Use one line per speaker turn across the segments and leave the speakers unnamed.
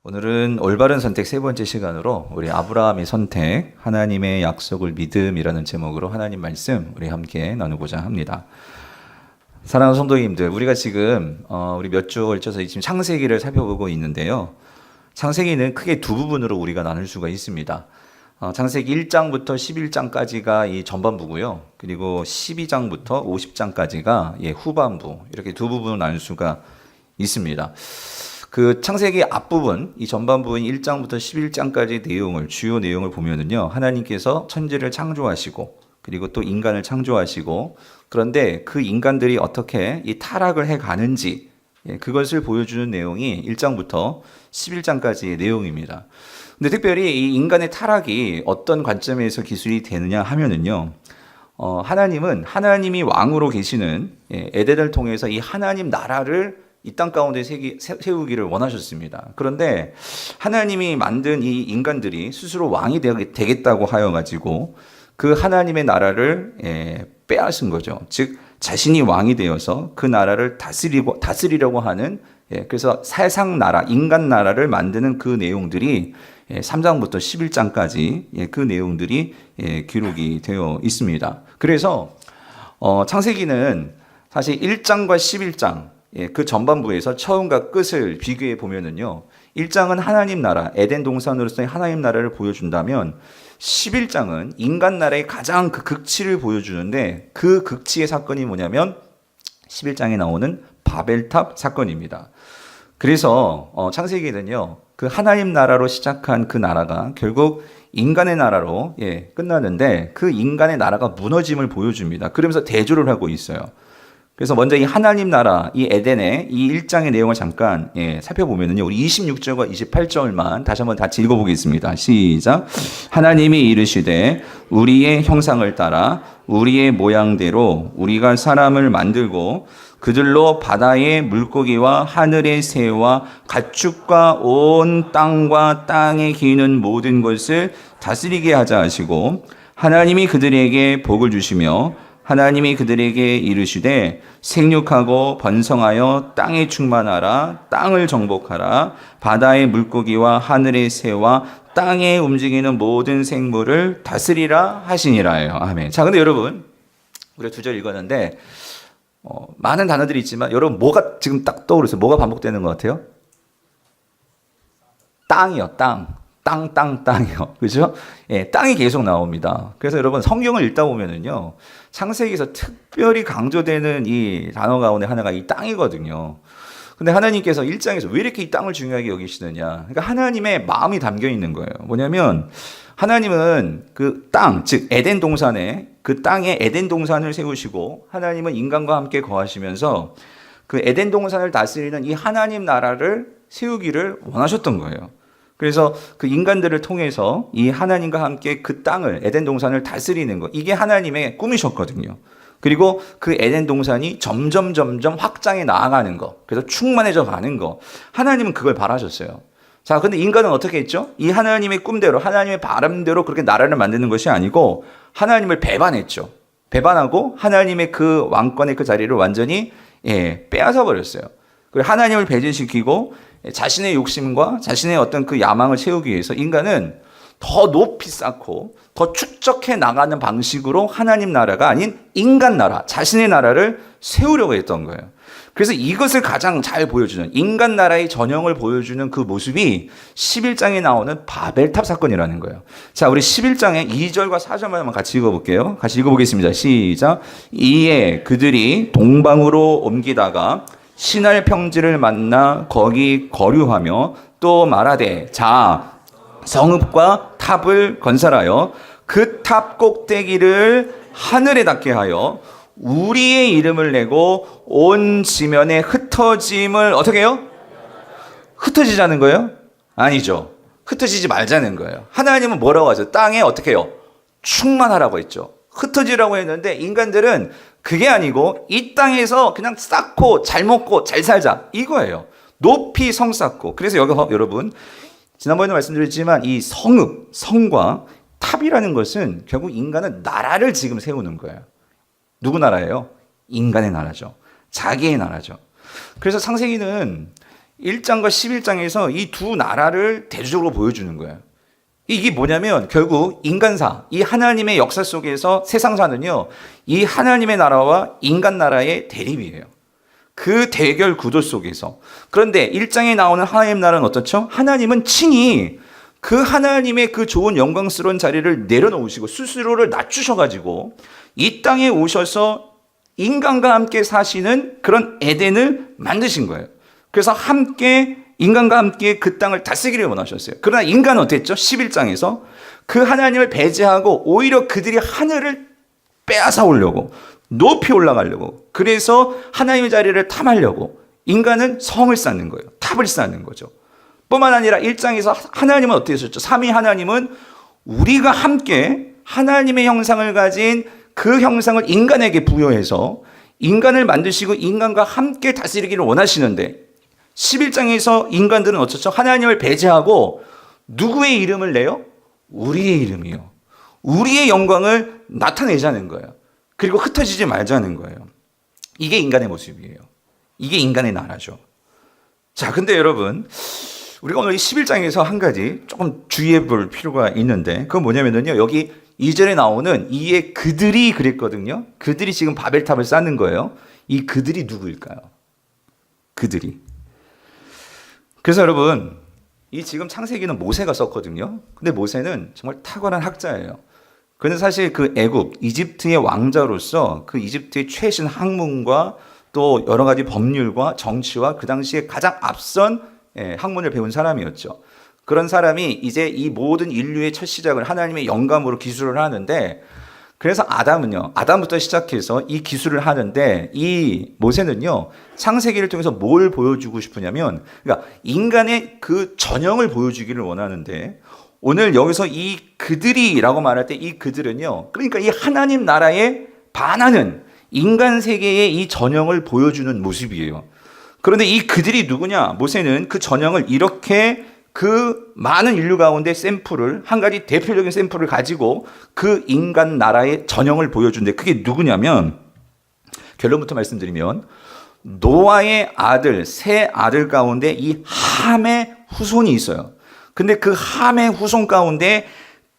오늘은 올바른 선택 세 번째 시간으로 우리 아브라함의 선택, 하나님의 약속을 믿음이라는 제목으로 하나님 말씀 우리 함께 나누고자 합니다. 사랑하는 성도님들, 우리가 지금 우리 몇 주 걸쳐서 지금 창세기를 살펴보고 있는데요. 창세기는 크게 두 부분으로 우리가 나눌 수가 있습니다. 창세기 1장부터 11장까지가 이 전반부고요. 그리고 12장부터 50장까지가 후반부, 이렇게 두 부분으로 나눌 수가 있습니다. 그 창세기 앞부분, 이 전반부인 1장부터 11장까지 내용을, 주요 내용을 보면은요, 하나님께서 천지를 창조하시고, 그리고 또 인간을 창조하시고, 그런데 그 인간들이 어떻게 이 타락을 해 가는지, 그것을 보여주는 내용이 1장부터 11장까지의 내용입니다. 근데 특별히 이 인간의 타락이 어떤 관점에서 기술이 되느냐 하면은요, 하나님은 하나님이 왕으로 계시는 에덴을 통해서 이 하나님 나라를 이 땅 가운데 세우기를 원하셨습니다. 그런데 하나님이 만든 이 인간들이 스스로 왕이 되겠다고 하여 가지고 그 하나님의 나라를 빼앗은 거죠. 즉 자신이 왕이 되어서 그 나라를 다스리려고 하는, 그래서 세상 나라, 인간 나라를 만드는 그 내용들이 3장부터 11장까지 그 내용들이 기록이 되어 있습니다. 그래서 창세기는 사실 1장과 11장, 그 전반부에서 처음과 끝을 비교해 보면은요, 1장은 하나님 나라, 에덴 동산으로서의 하나님 나라를 보여준다면 11장은 인간 나라의 가장 그 극치를 보여주는데, 그 극치의 사건이 뭐냐면 11장에 나오는 바벨탑 사건입니다. 그래서 창세기는요, 그 하나님 나라로 시작한 그 나라가 결국 인간의 나라로 끝나는데, 그 인간의 나라가 무너짐을 보여줍니다. 그러면서 대조를 하고 있어요. 그래서 먼저 이 하나님 나라, 이 에덴의 이 1장의 내용을 잠깐 살펴보면은요, 우리 26절과 28절만 다시 한번 같이 읽어보겠습니다. 시작. 하나님이 이르시되 우리의 형상을 따라 우리의 모양대로 우리가 사람을 만들고 그들로 바다의 물고기와 하늘의 새와 가축과 온 땅과 땅에 기는 모든 것을 다스리게 하자 하시고, 하나님이 그들에게 복을 주시며 하나님이 그들에게 이르시되 생육하고 번성하여 땅에 충만하라, 땅을 정복하라, 바다의 물고기와 하늘의 새와 땅에 움직이는 모든 생물을 다스리라 하시니라예요. 아멘. 자, 근데 여러분, 우리가 두 절 읽었는데 많은 단어들이 있지만 여러분 뭐가 지금 딱 떠오르세요? 뭐가 반복되는 것 같아요? 땅이요, 땅. 땅이요. 그죠? 땅이 계속 나옵니다. 그래서 여러분 성경을 읽다 보면은요, 창세기에서 특별히 강조되는 이 단어 가운데 하나가 이 땅이거든요. 근데 하나님께서 1장에서 왜 이렇게 이 땅을 중요하게 여기시느냐? 그러니까 하나님의 마음이 담겨 있는 거예요. 뭐냐면 하나님은 그 땅, 즉 에덴 동산에, 그 땅에 에덴 동산을 세우시고 하나님은 인간과 함께 거하시면서 그 에덴 동산을 다스리는 이 하나님 나라를 세우기를 원하셨던 거예요. 그래서 그 인간들을 통해서 이 하나님과 함께 그 땅을, 에덴 동산을 다스리는 것, 이게 하나님의 꿈이셨거든요. 그리고 그 에덴 동산이 점점 확장해 나아가는 것, 그래서 충만해져 가는 것, 하나님은 그걸 바라셨어요. 자, 근데 인간은 어떻게 했죠? 이 하나님의 꿈대로, 하나님의 바람대로 그렇게 나라를 만드는 것이 아니고 하나님을 배반했죠. 배반하고 하나님의 그 왕권의 그 자리를 완전히 빼앗아 버렸어요. 그리고 하나님을 배제시키고 자신의 욕심과 자신의 어떤 그 야망을 채우기 위해서 인간은 더 높이 쌓고 더 축적해 나가는 방식으로 하나님 나라가 아닌 인간 나라, 자신의 나라를 세우려고 했던 거예요. 그래서 이것을 가장 잘 보여주는, 인간 나라의 전형을 보여주는 그 모습이 11장에 나오는 바벨탑 사건이라는 거예요. 자, 우리 11장의 2절과 4절만 한번 같이 읽어볼게요. 같이 읽어보겠습니다. 시작. 이에 그들이 동방으로 옮기다가 신할 평지를 만나 거기 거류하며 또 말하되, 자, 성읍과 탑을 건설하여 그 탑 꼭대기를 하늘에 닿게 하여 우리의 이름을 내고 온 지면에 흩어짐을 어떻게 해요? 흩어지자는 거예요? 아니죠. 흩어지지 말자는 거예요. 하나님은 뭐라고 하죠? 땅에 어떻게 해요? 충만하라고 했죠. 흩어지라고 했는데 인간들은 그게 아니고 이 땅에서 그냥 쌓고 잘 먹고 잘 살자, 이거예요. 높이 성 쌓고. 그래서 여러분, 지난번에도 말씀드렸지만 이 성읍, 성과 탑이라는 것은 결국 인간은 나라를 지금 세우는 거예요. 누구 나라예요? 인간의 나라죠. 자기의 나라죠. 그래서 창세기는 1장과 11장에서 이 두 나라를 대조적으로 보여주는 거예요. 이게 뭐냐면 결국 인간사, 이 하나님의 역사 속에서 세상사는요, 이 하나님의 나라와 인간 나라의 대립이에요. 그 대결 구도 속에서. 그런데 1장에 나오는 하나님 나라는 어떻죠? 하나님은 친히 그 하나님의 그 좋은 영광스러운 자리를 내려놓으시고 스스로를 낮추셔가지고 이 땅에 오셔서 인간과 함께 사시는 그런 에덴을 만드신 거예요. 그래서 함께 인간과 함께 그 땅을 다스리기를 원하셨어요. 그러나 인간은 어땠죠? 11장에서 그 하나님을 배제하고 오히려 그들이 하늘을 빼앗아 오려고, 높이 올라가려고, 그래서 하나님의 자리를 탐하려고 인간은 성을 쌓는 거예요. 탑을 쌓는 거죠. 뿐만 아니라 1장에서 하나님은 어떻게 하셨죠? 삼위 하나님은 우리가 함께 하나님의 형상을 가진 그 형상을 인간에게 부여해서 인간을 만드시고 인간과 함께 다스리기를 원하시는데 11장에서 인간들은 어쩌죠? 하나님을 배제하고 누구의 이름을 내요? 우리의 이름이요. 우리의 영광을 나타내자는 거예요. 그리고 흩어지지 말자는 거예요. 이게 인간의 모습이에요. 이게 인간의 나라죠. 자, 근데 여러분, 우리가 오늘 이 11장에서 한 가지 조금 주의해 볼 필요가 있는데, 그건 뭐냐면요, 여기 2절에 나오는 이에 그들이 그랬거든요. 그들이 지금 바벨탑을 쌓는 거예요. 이 그들이 누구일까요? 그들이. 그래서 여러분, 이 지금 창세기는 모세가 썼거든요. 근데 모세는 정말 탁월한 학자예요. 그는 사실 그 애굽, 이집트의 왕자로서 그 이집트의 최신 학문과 또 여러 가지 법률과 정치와 그 당시에 가장 앞선 학문을 배운 사람이었죠. 그런 사람이 이제 이 모든 인류의 첫 시작을 하나님의 영감으로 기술을 하는데, 그래서 아담부터 시작해서 이 기술을 하는데, 이 모세는요, 창세기를 통해서 뭘 보여주고 싶으냐면, 그러니까 인간의 그 전형을 보여주기를 원하는데, 오늘 여기서 이 그들이라고 말할 때 이 그들은요, 그러니까 이 하나님 나라에 반하는 인간 세계의 이 전형을 보여주는 모습이에요. 그런데 이 그들이 누구냐? 모세는 그 전형을 이렇게 그 많은 인류 가운데 샘플을, 한 가지 대표적인 샘플을 가지고 그 인간 나라의 전형을 보여준대. 그게 누구냐면, 결론부터 말씀드리면, 노아의 아들, 세 아들 가운데 이 함의 후손이 있어요. 근데 그 함의 후손 가운데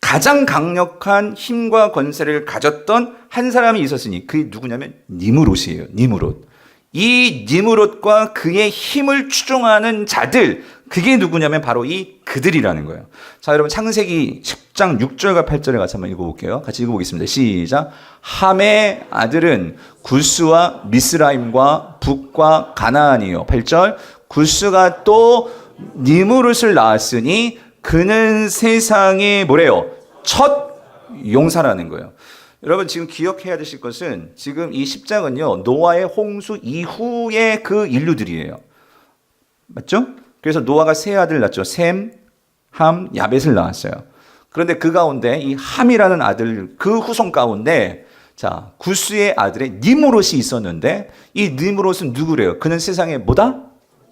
가장 강력한 힘과 권세를 가졌던 한 사람이 있었으니 그게 누구냐면 니므롯이에요. 니므롯. 이 니므롯과 그의 힘을 추종하는 자들, 그게 누구냐면 바로 이 그들이라는 거예요. 자, 여러분 창세기 10장 6절과 8절에 같이 한번 읽어볼게요. 같이 읽어보겠습니다. 시작. 함의 아들은 구스와 미스라임과 북과 가나안이요. 8절. 구스가 또 니므롯을 낳았으니 그는 세상에 뭐래요? 첫 용사라는 거예요. 여러분 지금 기억해야 되실 것은 지금 이 10장은요, 노아의 홍수 이후의 그 인류들이에요. 맞죠? 그래서 노아가 세 아들 낳았죠. 셈, 함, 야벳을 낳았어요. 그런데 그 가운데 이 함이라는 아들, 그 후손 가운데 자, 구스의 아들의 니므롯이 있었는데 이 니므롯은 누구래요? 그는 세상에 뭐다?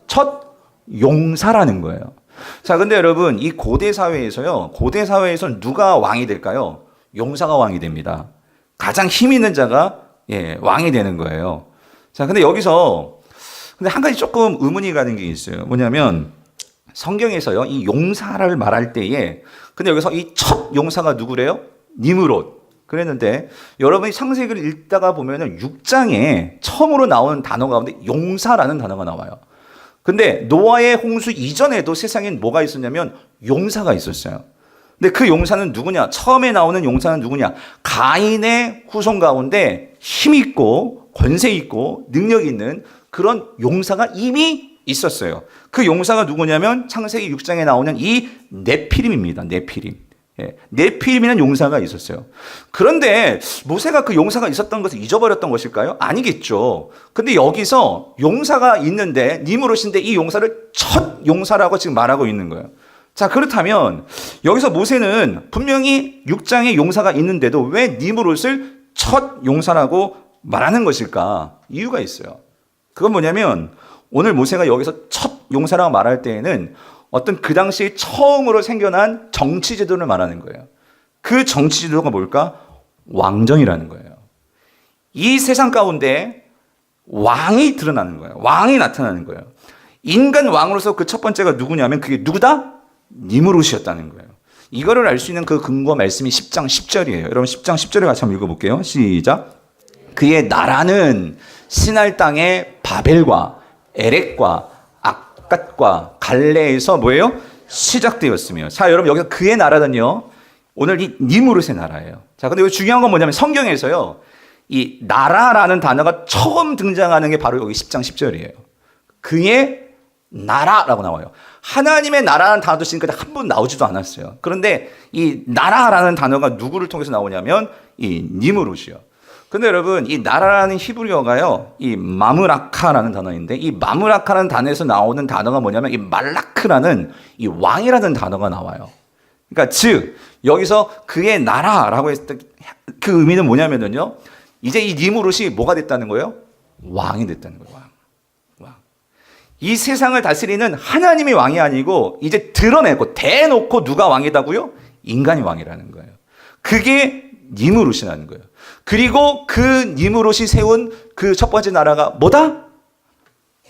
첫 용사라는 거예요. 자, 근데 여러분 이 고대 사회에서요, 고대 사회에서는 누가 왕이 될까요? 용사가 왕이 됩니다. 가장 힘 있는 자가 왕이 되는 거예요. 자, 근데 여기서 근데 한 가지 조금 의문이 가는 게 있어요. 뭐냐면 성경에서요, 이 용사를 말할 때에 근데 여기서 이 첫 용사가 누구래요? 니므롯. 그랬는데 여러분이 창세기를 읽다가 보면은 6장에 처음으로 나오는 단어 가운데 용사라는 단어가 나와요. 근데 노아의 홍수 이전에도 세상엔 뭐가 있었냐면 용사가 있었어요. 근데 그 용사는 누구냐? 처음에 나오는 용사는 누구냐? 가인의 후손 가운데 힘 있고 권세 있고 능력 있는 그런 용사가 이미 있었어요. 그 용사가 누구냐면 창세기 6장에 나오는 이 네피림입니다. 네피림. 네피림이라는 용사가 있었어요. 그런데 모세가 그 용사가 있었던 것을 잊어버렸던 것일까요? 아니겠죠. 근데 여기서 용사가 있는데 니므롯인데 이 용사를 첫 용사라고 지금 말하고 있는 거예요. 자, 그렇다면 여기서 모세는 분명히 6장에 용사가 있는데도 왜 니므롯을 첫 용사라고 말하는 것일까? 이유가 있어요. 그건 뭐냐면 오늘 모세가 여기서 첫 용사라고 말할 때에는 어떤 그 당시에 처음으로 생겨난 정치 제도를 말하는 거예요. 그 정치 제도가 뭘까? 왕정이라는 거예요. 이 세상 가운데 왕이 드러나는 거예요. 왕이 나타나는 거예요. 인간 왕으로서 그 첫 번째가 누구냐면 그게 누구다? 니무롯이었다는 거예요. 이거를 알 수 있는 그 근거 말씀이 10장 10절이에요. 여러분 10장 10절에 같이 한번 읽어볼게요. 시작. 그의 나라는 시날 땅의 바벨과 에렉과 악갓과 갈레에서 뭐예요? 시작되었으며. 자, 여러분 여기서 그의 나라는요, 오늘 이 니무롯의 나라예요. 자, 근데 여기 중요한 건 뭐냐면 성경에서요, 이 나라라는 단어가 처음 등장하는 게 바로 여기 10장 10절이에요. 그의 나라라고 나와요. 하나님의 나라라는 단어도 지금까지 한 번 나오지도 않았어요. 그런데 이 나라라는 단어가 누구를 통해서 나오냐면 이 니무롯이요. 근데 여러분 이 나라라는 히브리어가요, 이 마므라카라는 단어인데, 이 마므라카라는 단어에서 나오는 단어가 뭐냐면 이 말라크라는 이 왕이라는 단어가 나와요. 그러니까 즉 여기서 그의 나라라고 했을 때 그 의미는 뭐냐면요, 이제 이 니무롯이 뭐가 됐다는 거예요? 왕이 됐다는 거예요. 왕. 이 세상을 다스리는 하나님이 왕이 아니고 이제 드러내고 대놓고 누가 왕이다고요? 인간이 왕이라는 거예요. 그게 니무롯이라는 거예요. 그리고 그 니무롯이 세운 그 첫 번째 나라가 뭐다?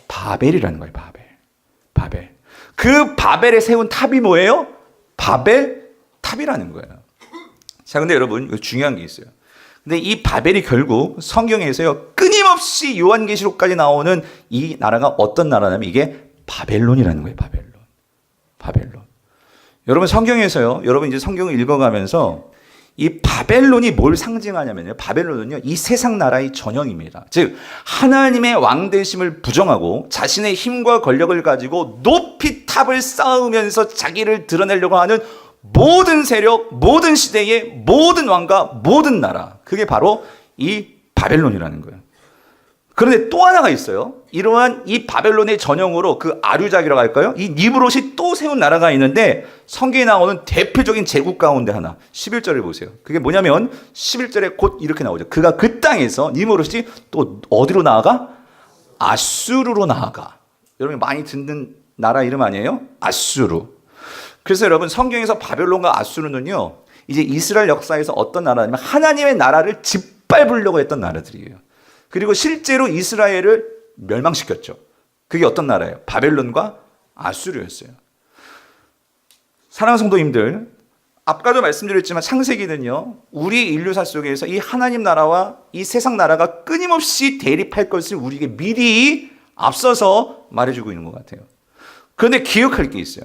바벨이라는 거예요. 바벨. 그 바벨에 세운 탑이 뭐예요? 바벨 탑이라는 거예요. 자, 근데 여러분 중요한 게 있어요. 근데 이 바벨이 결국 성경에서요, 끊임없이 요한계시록까지 나오는 이 나라가 어떤 나라냐면 이게 바벨론이라는 거예요. 바벨론. 여러분 성경에서요, 여러분 이제 성경을 읽어가면서 이 바벨론이 뭘 상징하냐면요, 바벨론은요 이 세상 나라의 전형입니다. 즉 하나님의 왕되심을 부정하고 자신의 힘과 권력을 가지고 높이 탑을 쌓으면서 자기를 드러내려고 하는 모든 세력, 모든 시대의 모든 왕과 모든 나라, 그게 바로 이 바벨론이라는 거예요. 그런데 또 하나가 있어요. 이러한 이 바벨론의 전형으로 그 아류작이라고 할까요? 이 니브롯이 또 세운 나라가 있는데 성경에 나오는 대표적인 제국 가운데 하나, 11절을 보세요. 그게 뭐냐면 11절에 곧 이렇게 나오죠. 그가 그 땅에서 니브롯이 또 어디로 나아가? 아수르로 나아가. 여러분 많이 듣는 나라 이름 아니에요? 아수르. 그래서 여러분 성경에서 바벨론과 아수르는요, 이제 이스라엘 역사에서 어떤 나라냐면 하나님의 나라를 짓밟으려고 했던 나라들이에요. 그리고 실제로 이스라엘을 멸망시켰죠. 그게 어떤 나라예요? 바벨론과 아수르였어요. 사랑하는 성도님들, 아까도 말씀드렸지만 창세기는요, 우리 인류사 속에서 이 하나님 나라와 이 세상 나라가 끊임없이 대립할 것을 우리에게 미리 앞서서 말해주고 있는 것 같아요. 그런데 기억할 게 있어요.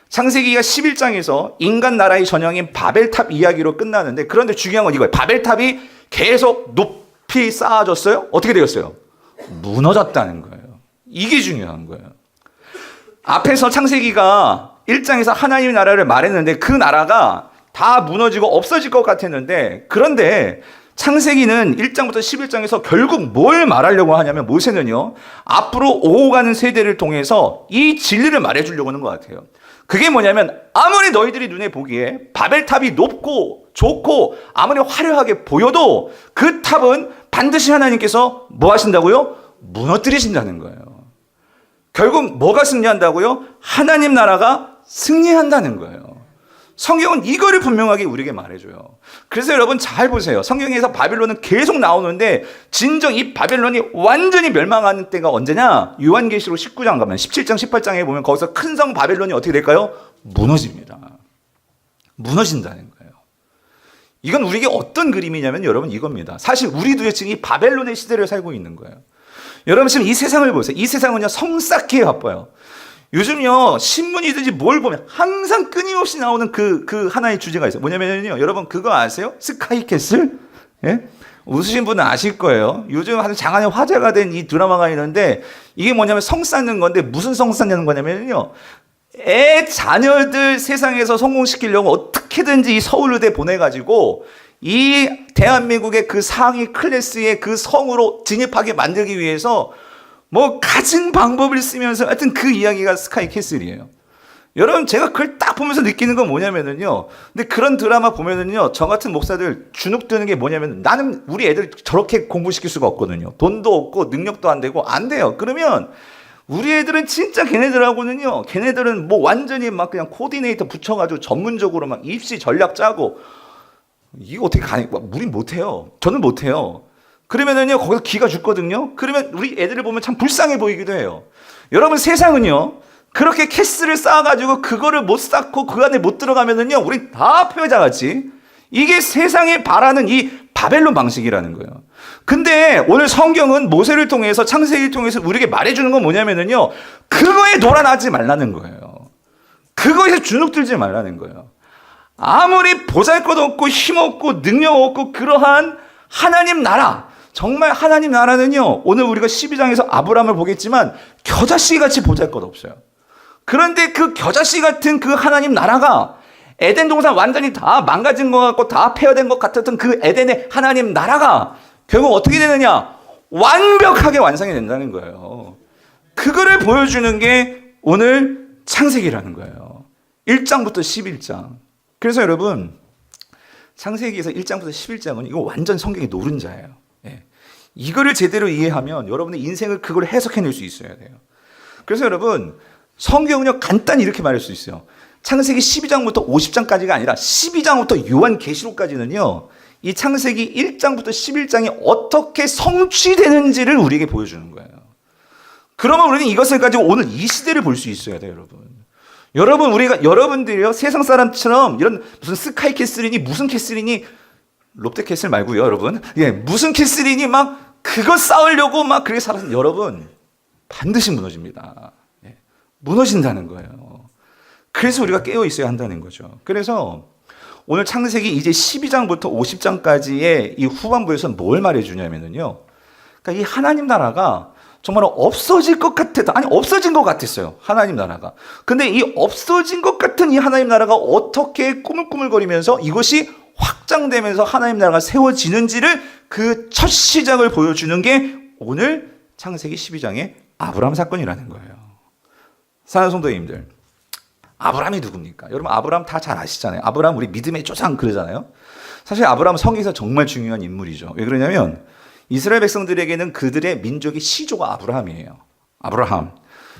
창세기가 11장에서 인간 나라의 전형인 바벨탑 이야기로 끝나는데, 그런데 중요한 건 이거예요. 바벨탑이 계속 높이 쌓아졌어요? 어떻게 되었어요? 무너졌다는 거예요. 이게 중요한 거예요. 앞에서 창세기가 1장에서 하나님의 나라를 말했는데 그 나라가 다 무너지고 없어질 것 같았는데, 그런데 창세기는 1장부터 11장에서 결국 뭘 말하려고 하냐면 모세는요, 앞으로 오가는 세대를 통해서 이 진리를 말해주려고 하는 것 같아요. 그게 뭐냐면 아무리 너희들이 눈에 보기에 바벨탑이 높고 좋고 아무리 화려하게 보여도 그 탑은 반드시 하나님께서 뭐 하신다고요? 무너뜨리신다는 거예요. 결국 뭐가 승리한다고요? 하나님 나라가 승리한다는 거예요. 성경은 이거를 분명하게 우리에게 말해줘요. 그래서 여러분 잘 보세요. 성경에서 바벨론은 계속 나오는데 진정 이 바벨론이 완전히 멸망하는 때가 언제냐? 요한계시록 19장 가면 17장 18장에 보면 거기서 큰 성 바벨론이 어떻게 될까요? 무너집니다. 무너진다는 거예요. 이건 우리에게 어떤 그림이냐면 여러분 이겁니다. 사실 우리도 지금 이 바벨론의 시대를 살고 있는 거예요. 여러분 지금 이 세상을 보세요. 이 세상은요 성쌓기에 바빠요. 요즘요 신문이든지 뭘 보면 항상 끊임없이 나오는 그 하나의 주제가 있어요. 뭐냐면요, 여러분 그거 아세요? 스카이캐슬? 예? 웃으신 분은 아실 거예요. 요즘 아주 장안의 화제가 된 이 드라마가 있는데 이게 뭐냐면 성 쌓는 건데, 무슨 성 쌓는 거냐면요, 자녀들 세상에서 성공시키려고 어떻게든지 이 서울의대 보내가지고 이 대한민국의 그 상위 클래스의 그 성으로 진입하게 만들기 위해서 뭐 갖은 방법을 쓰면서 하여튼 그 이야기가 스카이캐슬이에요. 여러분 제가 그걸 딱 보면서 느끼는 건 뭐냐면은요, 근데 그런 드라마 보면은요 저 같은 목사들 주눅 드는 게 뭐냐면, 나는 우리 애들 저렇게 공부시킬 수가 없거든요. 돈도 없고 능력도 안 되고 안 돼요. 그러면 우리 애들은 진짜 걔네들은 뭐 완전히 막 그냥 코디네이터 붙여가지고 전문적으로 막 입시 전략 짜고, 이거 어떻게 가능? 우린 못해요. 저는 못해요. 그러면은요 거기서 기가 죽거든요. 그러면 우리 애들을 보면 참 불쌍해 보이기도 해요. 여러분 세상은요 그렇게 캐슬을 쌓아가지고 그거를 못 쌓고 그 안에 못 들어가면은요 우리 다 패자같이 이게 세상이 바라는 이 바벨론 방식이라는 거예요. 근데 오늘 성경은 모세를 통해서 창세기를 통해서 우리에게 말해주는 건 뭐냐면은요 그거에 놀아나지 말라는 거예요. 그거에서 주눅들지 말라는 거예요. 아무리 보잘것없고 힘없고 능력 없고 그러한 하나님 나라, 정말 하나님 나라는요 오늘 우리가 12장에서 아브라함을 보겠지만 겨자씨 같이 보잘것없어요. 그런데 그 겨자씨 같은 그 하나님 나라가 에덴 동산 완전히 다 망가진 것 같고 다 폐허된 것 같았던 그 에덴의 하나님 나라가 결국 어떻게 되느냐? 완벽하게 완성이 된다는 거예요. 그거를 보여주는 게 오늘 창세기라는 거예요. 1장부터 11장. 그래서 여러분 창세기에서 1장부터 11장은 이거 완전 성경의 노른자예요. 예. 이거를 제대로 이해하면 여러분의 인생을 그걸 해석해낼 수 있어야 돼요. 그래서 여러분 성경은요 간단히 이렇게 말할 수 있어요. 창세기 12장부터 50장까지가 아니라 12장부터 요한계시록까지는요 이 창세기 1장부터 11장이 어떻게 성취되는지를 우리에게 보여주는 거예요. 그러면 우리는 이것을 가지고 오늘 이 시대를 볼 수 있어야 돼요, 여러분. 여러분들이요 세상 사람처럼 이런 무슨 스카이 캐슬이니 무슨 캐슬이니 롯데 캐슬 말고요, 여러분. 예, 무슨 캐슬이니 막 그거 쌓으려고 막 그렇게 살아서 여러분 반드시 무너집니다. 예, 무너진다는 거예요. 그래서 우리가 깨어 있어야 한다는 거죠. 그래서 오늘 창세기 이제 12장부터 50장까지의 이 후반부에서 뭘 말해주냐면요. 그러니까 이 하나님 나라가 정말 없어질 것 같았다. 아니, 없어진 것 같았어요. 하나님 나라가. 근데 이 없어진 것 같은 이 하나님 나라가 어떻게 꾸물꾸물거리면서 이것이 확장되면서 하나님 나라가 세워지는지를 그 첫 시작을 보여주는 게 오늘 창세기 12장의 아브라함 사건이라는 거예요. 사랑하는 성도님들. 아브라함이 누굽니까? 여러분 아브라함 다 잘 아시잖아요. 아브라함 우리 믿음의 조상 그러잖아요. 사실 아브라함 성경에서 정말 중요한 인물이죠. 왜 그러냐면 이스라엘 백성들에게는 그들의 민족의 시조가 아브라함이에요. 아브라함.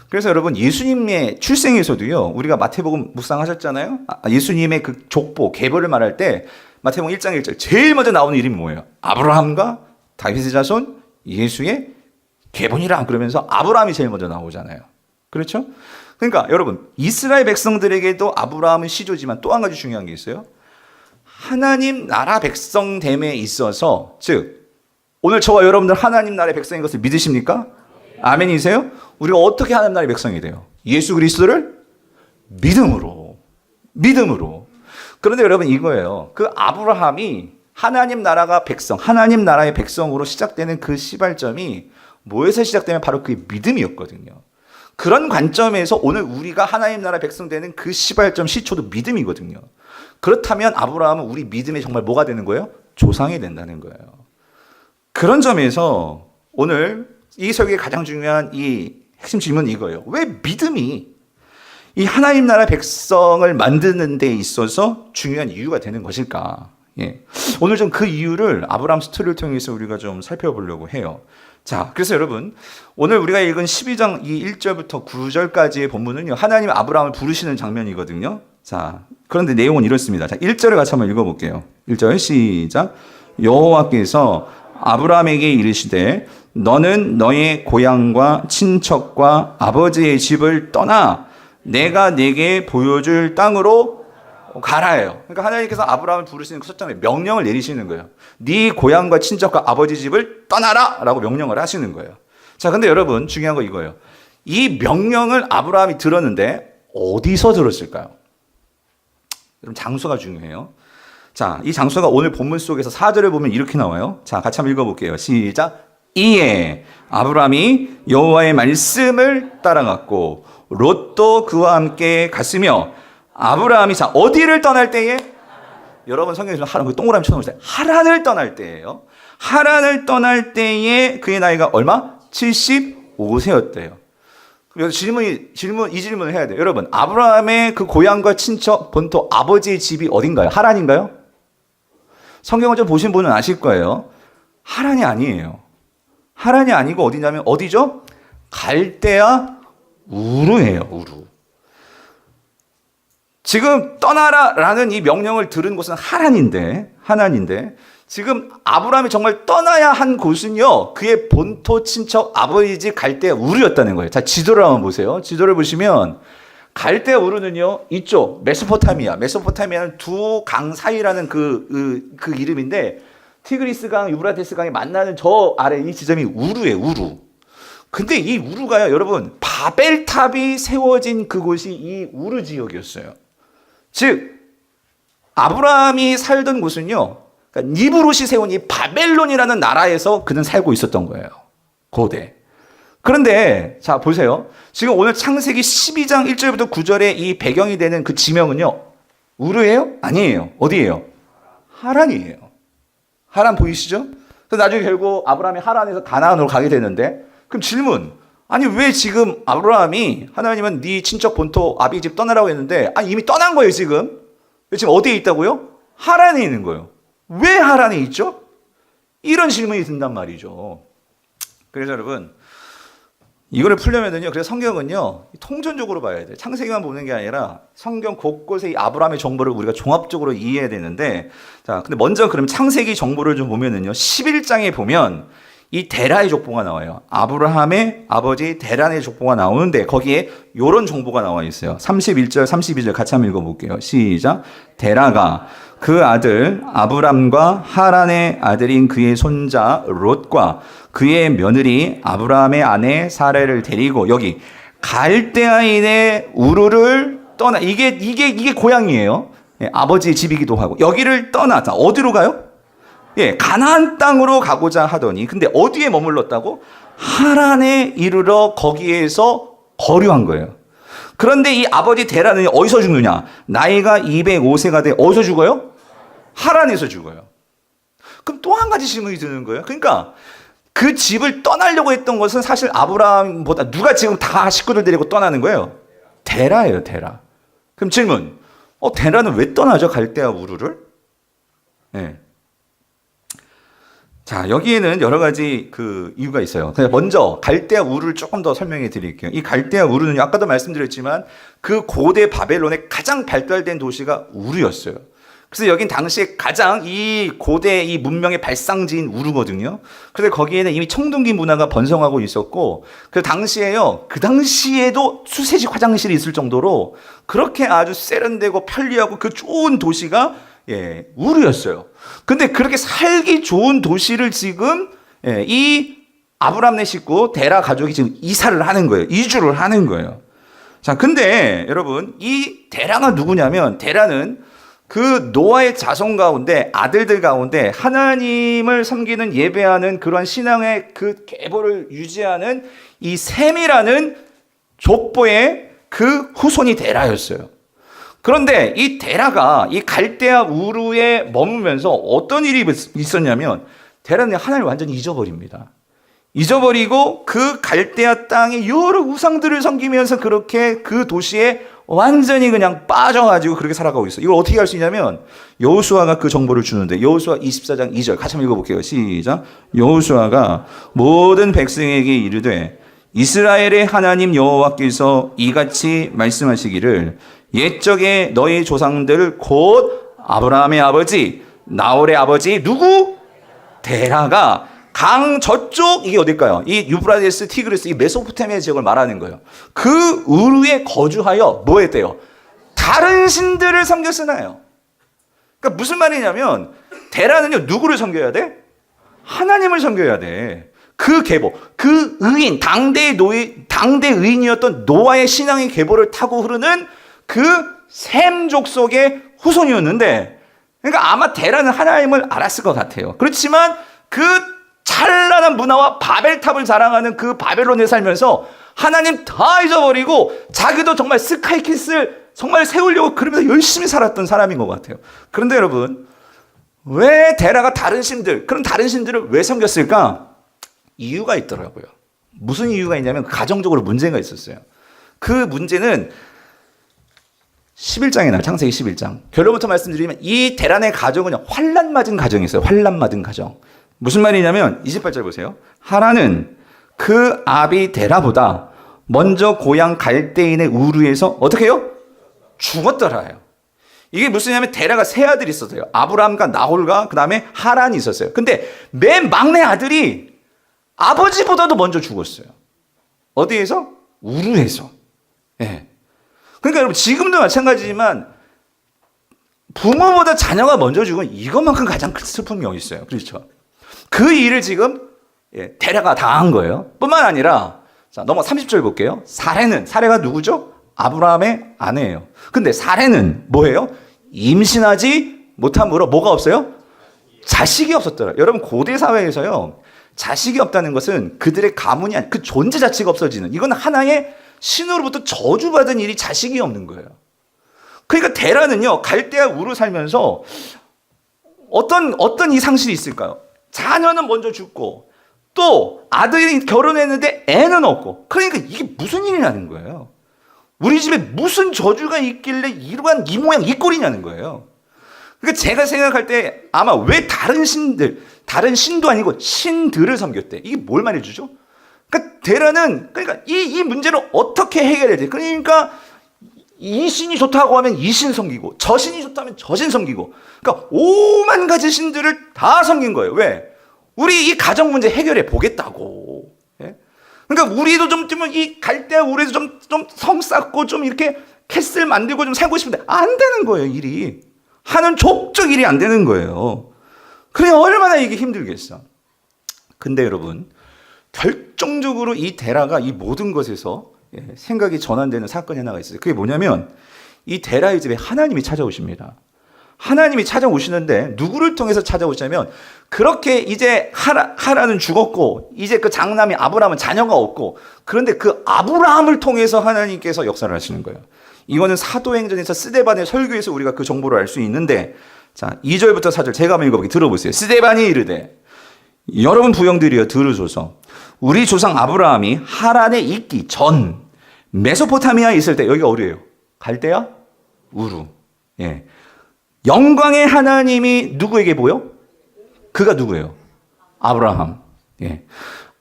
그래서 여러분 예수님의 출생에서도요. 우리가 마태복음 묵상하셨잖아요. 예수님의 그 족보, 계보를 말할 때 마태복음 1장 1절 제일 먼저 나오는 이름이 뭐예요? 아브라함과 다윗의 자손 예수의 계보니라 그러면서 아브라함이 제일 먼저 나오잖아요. 그렇죠? 그러니까 여러분 이스라엘 백성들에게도 아브라함은 시조지만 또 한 가지 중요한 게 있어요. 하나님 나라 백성됨에 있어서 즉 오늘 저와 여러분들 하나님 나라의 백성인 것을 믿으십니까? 아멘이세요? 우리가 어떻게 하나님 나라의 백성이 돼요? 예수 그리스도를 믿음으로. 그런데 여러분 이거예요. 그 아브라함이 하나님 나라가 백성, 하나님 나라의 백성으로 시작되는 그 시발점이 뭐에서 시작되면 바로 그게 믿음이었거든요. 그런 관점에서 오늘 우리가 하나님 나라 백성 되는 그 시발점 시초도 믿음이거든요. 그렇다면 아브라함은 우리 믿음에 정말 뭐가 되는 거예요? 조상이 된다는 거예요. 그런 점에서 오늘 이 설교의 가장 중요한 이 핵심 질문은 이거예요. 왜 믿음이 이 하나님 나라 백성을 만드는 데 있어서 중요한 이유가 되는 것일까? 예. 오늘 좀 그 이유를 아브라함 스토리를 통해서 우리가 좀 살펴보려고 해요. 자, 그래서 여러분 오늘 우리가 읽은 12장 이 1절부터 9절까지의 본문은요. 하나님 아브라함을 부르시는 장면이거든요. 자, 그런데 내용은 이렇습니다. 자, 1절을 같이 한번 읽어볼게요. 1절 시작. 여호와께서 아브라함에게 이르시되 너는 너의 고향과 친척과 아버지의 집을 떠나 내가 네게 보여줄 땅으로 가라예요. 그러니까 하나님께서 아브라함을 부르시는 그 첫장에 명령을 내리시는 거예요. 네 고향과 친척과 아버지 집을 떠나라 라고 명령을 하시는 거예요. 자, 근데 여러분 중요한 거 이거예요. 이 명령을 아브라함이 들었는데 어디서 들었을까요? 여러분 장소가 중요해요. 자, 이 장소가 오늘 본문 속에서 4절을 보면 이렇게 나와요. 자, 같이 한번 읽어볼게요. 시작. 이에 아브라함이 여호와의 말씀을 따라갔고 롯도 그와 함께 갔으며 아브라함이 자 어디를 떠날 때에 여러분 성경에서 하란 동그라미 쳐놓으세요. 하란을 떠날 때예요. 하란을 떠날 때에 그의 나이가 얼마? 75세였대요. 그래서 이 질문을 해야 돼요. 여러분 아브라함의 그 고향과 친척 본토 아버지의 집이 어딘가요? 하란인가요? 성경을 좀 보신 분은 아실 거예요. 하란이 아니에요. 하란이 아니고 어디냐면 어디죠? 갈대아 우르예요. 우르. 지금 떠나라라는 이 명령을 들은 곳은 하란인데 지금 아브라함이 정말 떠나야 한 곳은요, 그의 본토 친척 아버지 집 갈대아 우르였다는 거예요. 자, 지도를 한번 보세요. 지도를 보시면 갈대아 우르는요, 이쪽 메소포타미아는 두 강 사이라는 그 이름인데, 티그리스 강, 유브라테스 강이 만나는 저 아래 이 지점이 우르예요, 우르. 근데 이 우르가요, 여러분, 바벨탑이 세워진 그곳이 이 우르 지역이었어요. 즉, 아브라함이 살던 곳은요, 그러니까 니브롯이 세운 이 바벨론이라는 나라에서 그는 살고 있었던 거예요. 고대. 그런데 자 보세요. 지금 오늘 창세기 12장 1절부터 9절에 이 배경이 되는 그 지명은요, 우르예요? 아니에요. 어디예요? 하란이에요. 하란 보이시죠? 그래서 나중에 결국 아브라함이 하란에서 가나안으로 가게 되는데, 그럼 질문, 아니 왜 지금 아브라함이 하나님은 네 친척 본토 아비 집 떠나라고 했는데, 아니 이미 떠난 거예요 지금. 지금 어디에 있다고요? 하란에 있는 거예요. 왜 하란에 있죠? 이런 질문이 든단 말이죠. 그래서 여러분, 이거를 풀려면은요, 그래서 성경은요, 통전적으로 봐야 돼요. 창세기만 보는 게 아니라 성경 곳곳에 이 아브라함의 정보를 우리가 종합적으로 이해해야 되는데, 자, 근데 먼저 그럼 창세기 정보를 좀 보면은요, 11장에 보면 이 데라의 족보가 나와요. 아브라함의 아버지 데란의 족보가 나오는데 거기에 이런 정보가 나와 있어요. 31절, 32절 같이 한번 읽어볼게요. 시작. 데라가 그 아들 아브람과 하란의 아들인 그의 손자 롯과 그의 며느리 아브라함의 아내 사레를 데리고 여기 갈대아인의 우르를 떠나, 이게 고향이에요. 예, 아버지의 집이기도 하고 여기를 떠나자. 어디로 가요? 예, 가나안 땅으로 가고자 하더니, 근데 어디에 머물렀다고? 하란에 이르러 거기에서 거류한 거예요. 그런데 이 아버지 데라는 어디서 죽느냐? 나이가 205세가 돼 어디서 죽어요? 하란에서 죽어요. 그럼 또 한 가지 질문이 드는 거예요. 그러니까 그 집을 떠나려고 했던 것은 사실 아브라함보다 누가 지금 다 식구들 데리고 떠나는 거예요? 데라예요, 데라. 그럼 질문, 데라는 왜 떠나죠? 갈대아 우르를? 예. 자, 여기에는 여러 가지 그 이유가 있어요. 먼저 갈대아 우르를 조금 더 설명해 드릴게요. 이 갈대아 우르는 아까도 말씀드렸지만 그 고대 바벨론의 가장 발달된 도시가 우르였어요. 그래서 여긴 당시에 가장 이 고대 이 문명의 발상지인 우르거든요. 그래서 거기에는 이미 청동기 문화가 번성하고 있었고, 그 당시에도 수세식 화장실이 있을 정도로 그렇게 아주 세련되고 편리하고 그 좋은 도시가 우르였어요. 근데 그렇게 살기 좋은 도시를 지금 이 아브람네 식구 데라 가족이 지금 이주를 하는 거예요. 자, 근데 여러분, 이 데라가 누구냐면, 데라는 그 노아의 자손 가운데 아들들 가운데 하나님을 섬기는 예배하는 그런 신앙의 그 계보를 유지하는 이 셈이라는 족보의 그 후손이 데라였어요. 그런데 이 데라가 이 갈대아 우르에 머무면서 어떤 일이 있었냐면, 데라는 하나님을 완전히 잊어버립니다. 잊어버리고 그 갈대아 땅의 여러 우상들을 섬기면서 그렇게 그 도시에 완전히 그냥 빠져가지고 그렇게 살아가고 있어요. 이걸 어떻게 할 수 있냐면, 여호수아가 그 정보를 주는데, 여호수아 24장 2절 같이 한번 읽어볼게요. 시작. 여호수아가 모든 백성에게 이르되 이스라엘의 하나님 여호와께서 이같이 말씀하시기를, 옛적에 너희 조상들 곧 아브라함의 아버지 나홀의 아버지 누구? 데라가 강 저쪽, 이게 어딜까요? 이 유브라데스, 티그리스, 이 메소포타미아 지역을 말하는 거예요. 그 우르에 거주하여 뭐 했대요? 다른 신들을 섬겼으나요? 그러니까 무슨 말이냐면, 데라는요, 누구를 섬겨야 돼? 하나님을 섬겨야 돼. 그 계보, 그 의인, 당대 의인이었던 노아의 신앙의 계보를 타고 흐르는 그 셈 족속의 후손이었는데, 그러니까 아마 데라는 하나님을 알았을 것 같아요. 그렇지만 그 찬란한 문화와 바벨탑을 자랑하는 그 바벨론에 살면서 하나님 다 잊어버리고 자기도 정말 스카이캐슬 정말 세우려고 그러면서 열심히 살았던 사람인 것 같아요. 그런데 여러분, 왜 데라가 그런 다른 신들을 왜 섬겼을까? 이유가 있더라고요. 무슨 이유가 있냐면 가정적으로 문제가 있었어요. 그 문제는 11장에 나와요. 창세기 11장. 결론부터 말씀드리면 이 데란의 가정은 환난 맞은 가정이 있어요. 환난 맞은 가정. 무슨 말이냐면 28절 보세요. 하란은 그 아비 데라보다 먼저 고향 갈대인의 우르에서 어떻게 해요? 죽었더라요. 이게 무슨냐면 데라가 세 아들이 있었어요. 아브라함과 나홀과 그 다음에 하란이 있었어요. 근데 맨 막내 아들이 아버지보다도 먼저 죽었어요. 어디에서? 우르에서. 예. 그러니까 여러분 지금도 마찬가지지만 부모보다 자녀가 먼저 죽은 이것만큼 가장 큰 슬픈 경우 있어요. 그렇죠? 그 일을 지금 데라가 당한 거예요. 뿐만 아니라 자, 넘어 30절 볼게요. 사례가 누구죠? 아브라함의 아내예요. 근데 사례는 뭐예요? 임신하지 못함으로 뭐가 없어요? 자식이 없었더라. 여러분 고대 사회에서요. 자식이 없다는 것은 그들의 가문이 아니 그 존재 자체가 없어지는 이건 하나의 신으로부터 저주받은 일이 자식이 없는 거예요. 그러니까 데라는요. 갈대아 우르 살면서 어떤 이 상실이 있을까요? 자녀는 먼저 죽고 또 아들이 결혼했는데 애는 없고 그러니까 이게 무슨 일이냐는 거예요. 우리 집에 무슨 저주가 있길래 이러한 이 모양 이 꼴이냐는 거예요. 그러니까 제가 생각할 때 아마 왜 다른 신도 아니고 신들을 섬겼대. 이게 뭘 말해주죠? 그러니까 데라는 그러니까 이 문제를 어떻게 해결해야 돼? 그러니까 이 신이 좋다고 하면 이 신 섬기고 저 신이 좋다면 저 신 섬기고 그러니까 오만 가지 신들을 다 섬긴 거예요. 왜? 우리 이 가정 문제 해결해 보겠다고. 예? 그러니까 우리도 좀 이 갈대아 우리도 좀 성 쌓고 좀 이렇게 캐슬 만들고 좀 살고 싶은데 안 되는 거예요. 일이 하는 족적 일이 안 되는 거예요. 그래 얼마나 이게 힘들겠어. 근데 여러분 결정적으로 이 데라가 이 모든 것에서 생각이 전환되는 사건이 하나가 있어요. 그게 뭐냐면 이 데라의 집에 하나님이 찾아오십니다. 하나님이 찾아오시는데 누구를 통해서 찾아오시냐면 그렇게 이제 하란은 죽었고 이제 그 장남이 아브라함은 자녀가 없고 그런데 그 아브라함을 통해서 하나님께서 역사를 하시는 거예요. 이거는 사도행전에서 스데반의 설교에서 우리가 그 정보를 알 수 있는데 자 2절부터 4절 제가 한번 읽어보기 들어보세요. 스데반이 이르되 여러분 부형들이여 들으소서 우리 조상 아브라함이 하란에 있기 전 메소포타미아에 있을 때 여기가 어디예요? 갈대아? 우루. 예. 영광의 하나님이 누구에게 보여? 그가 누구예요? 아브라함. 예.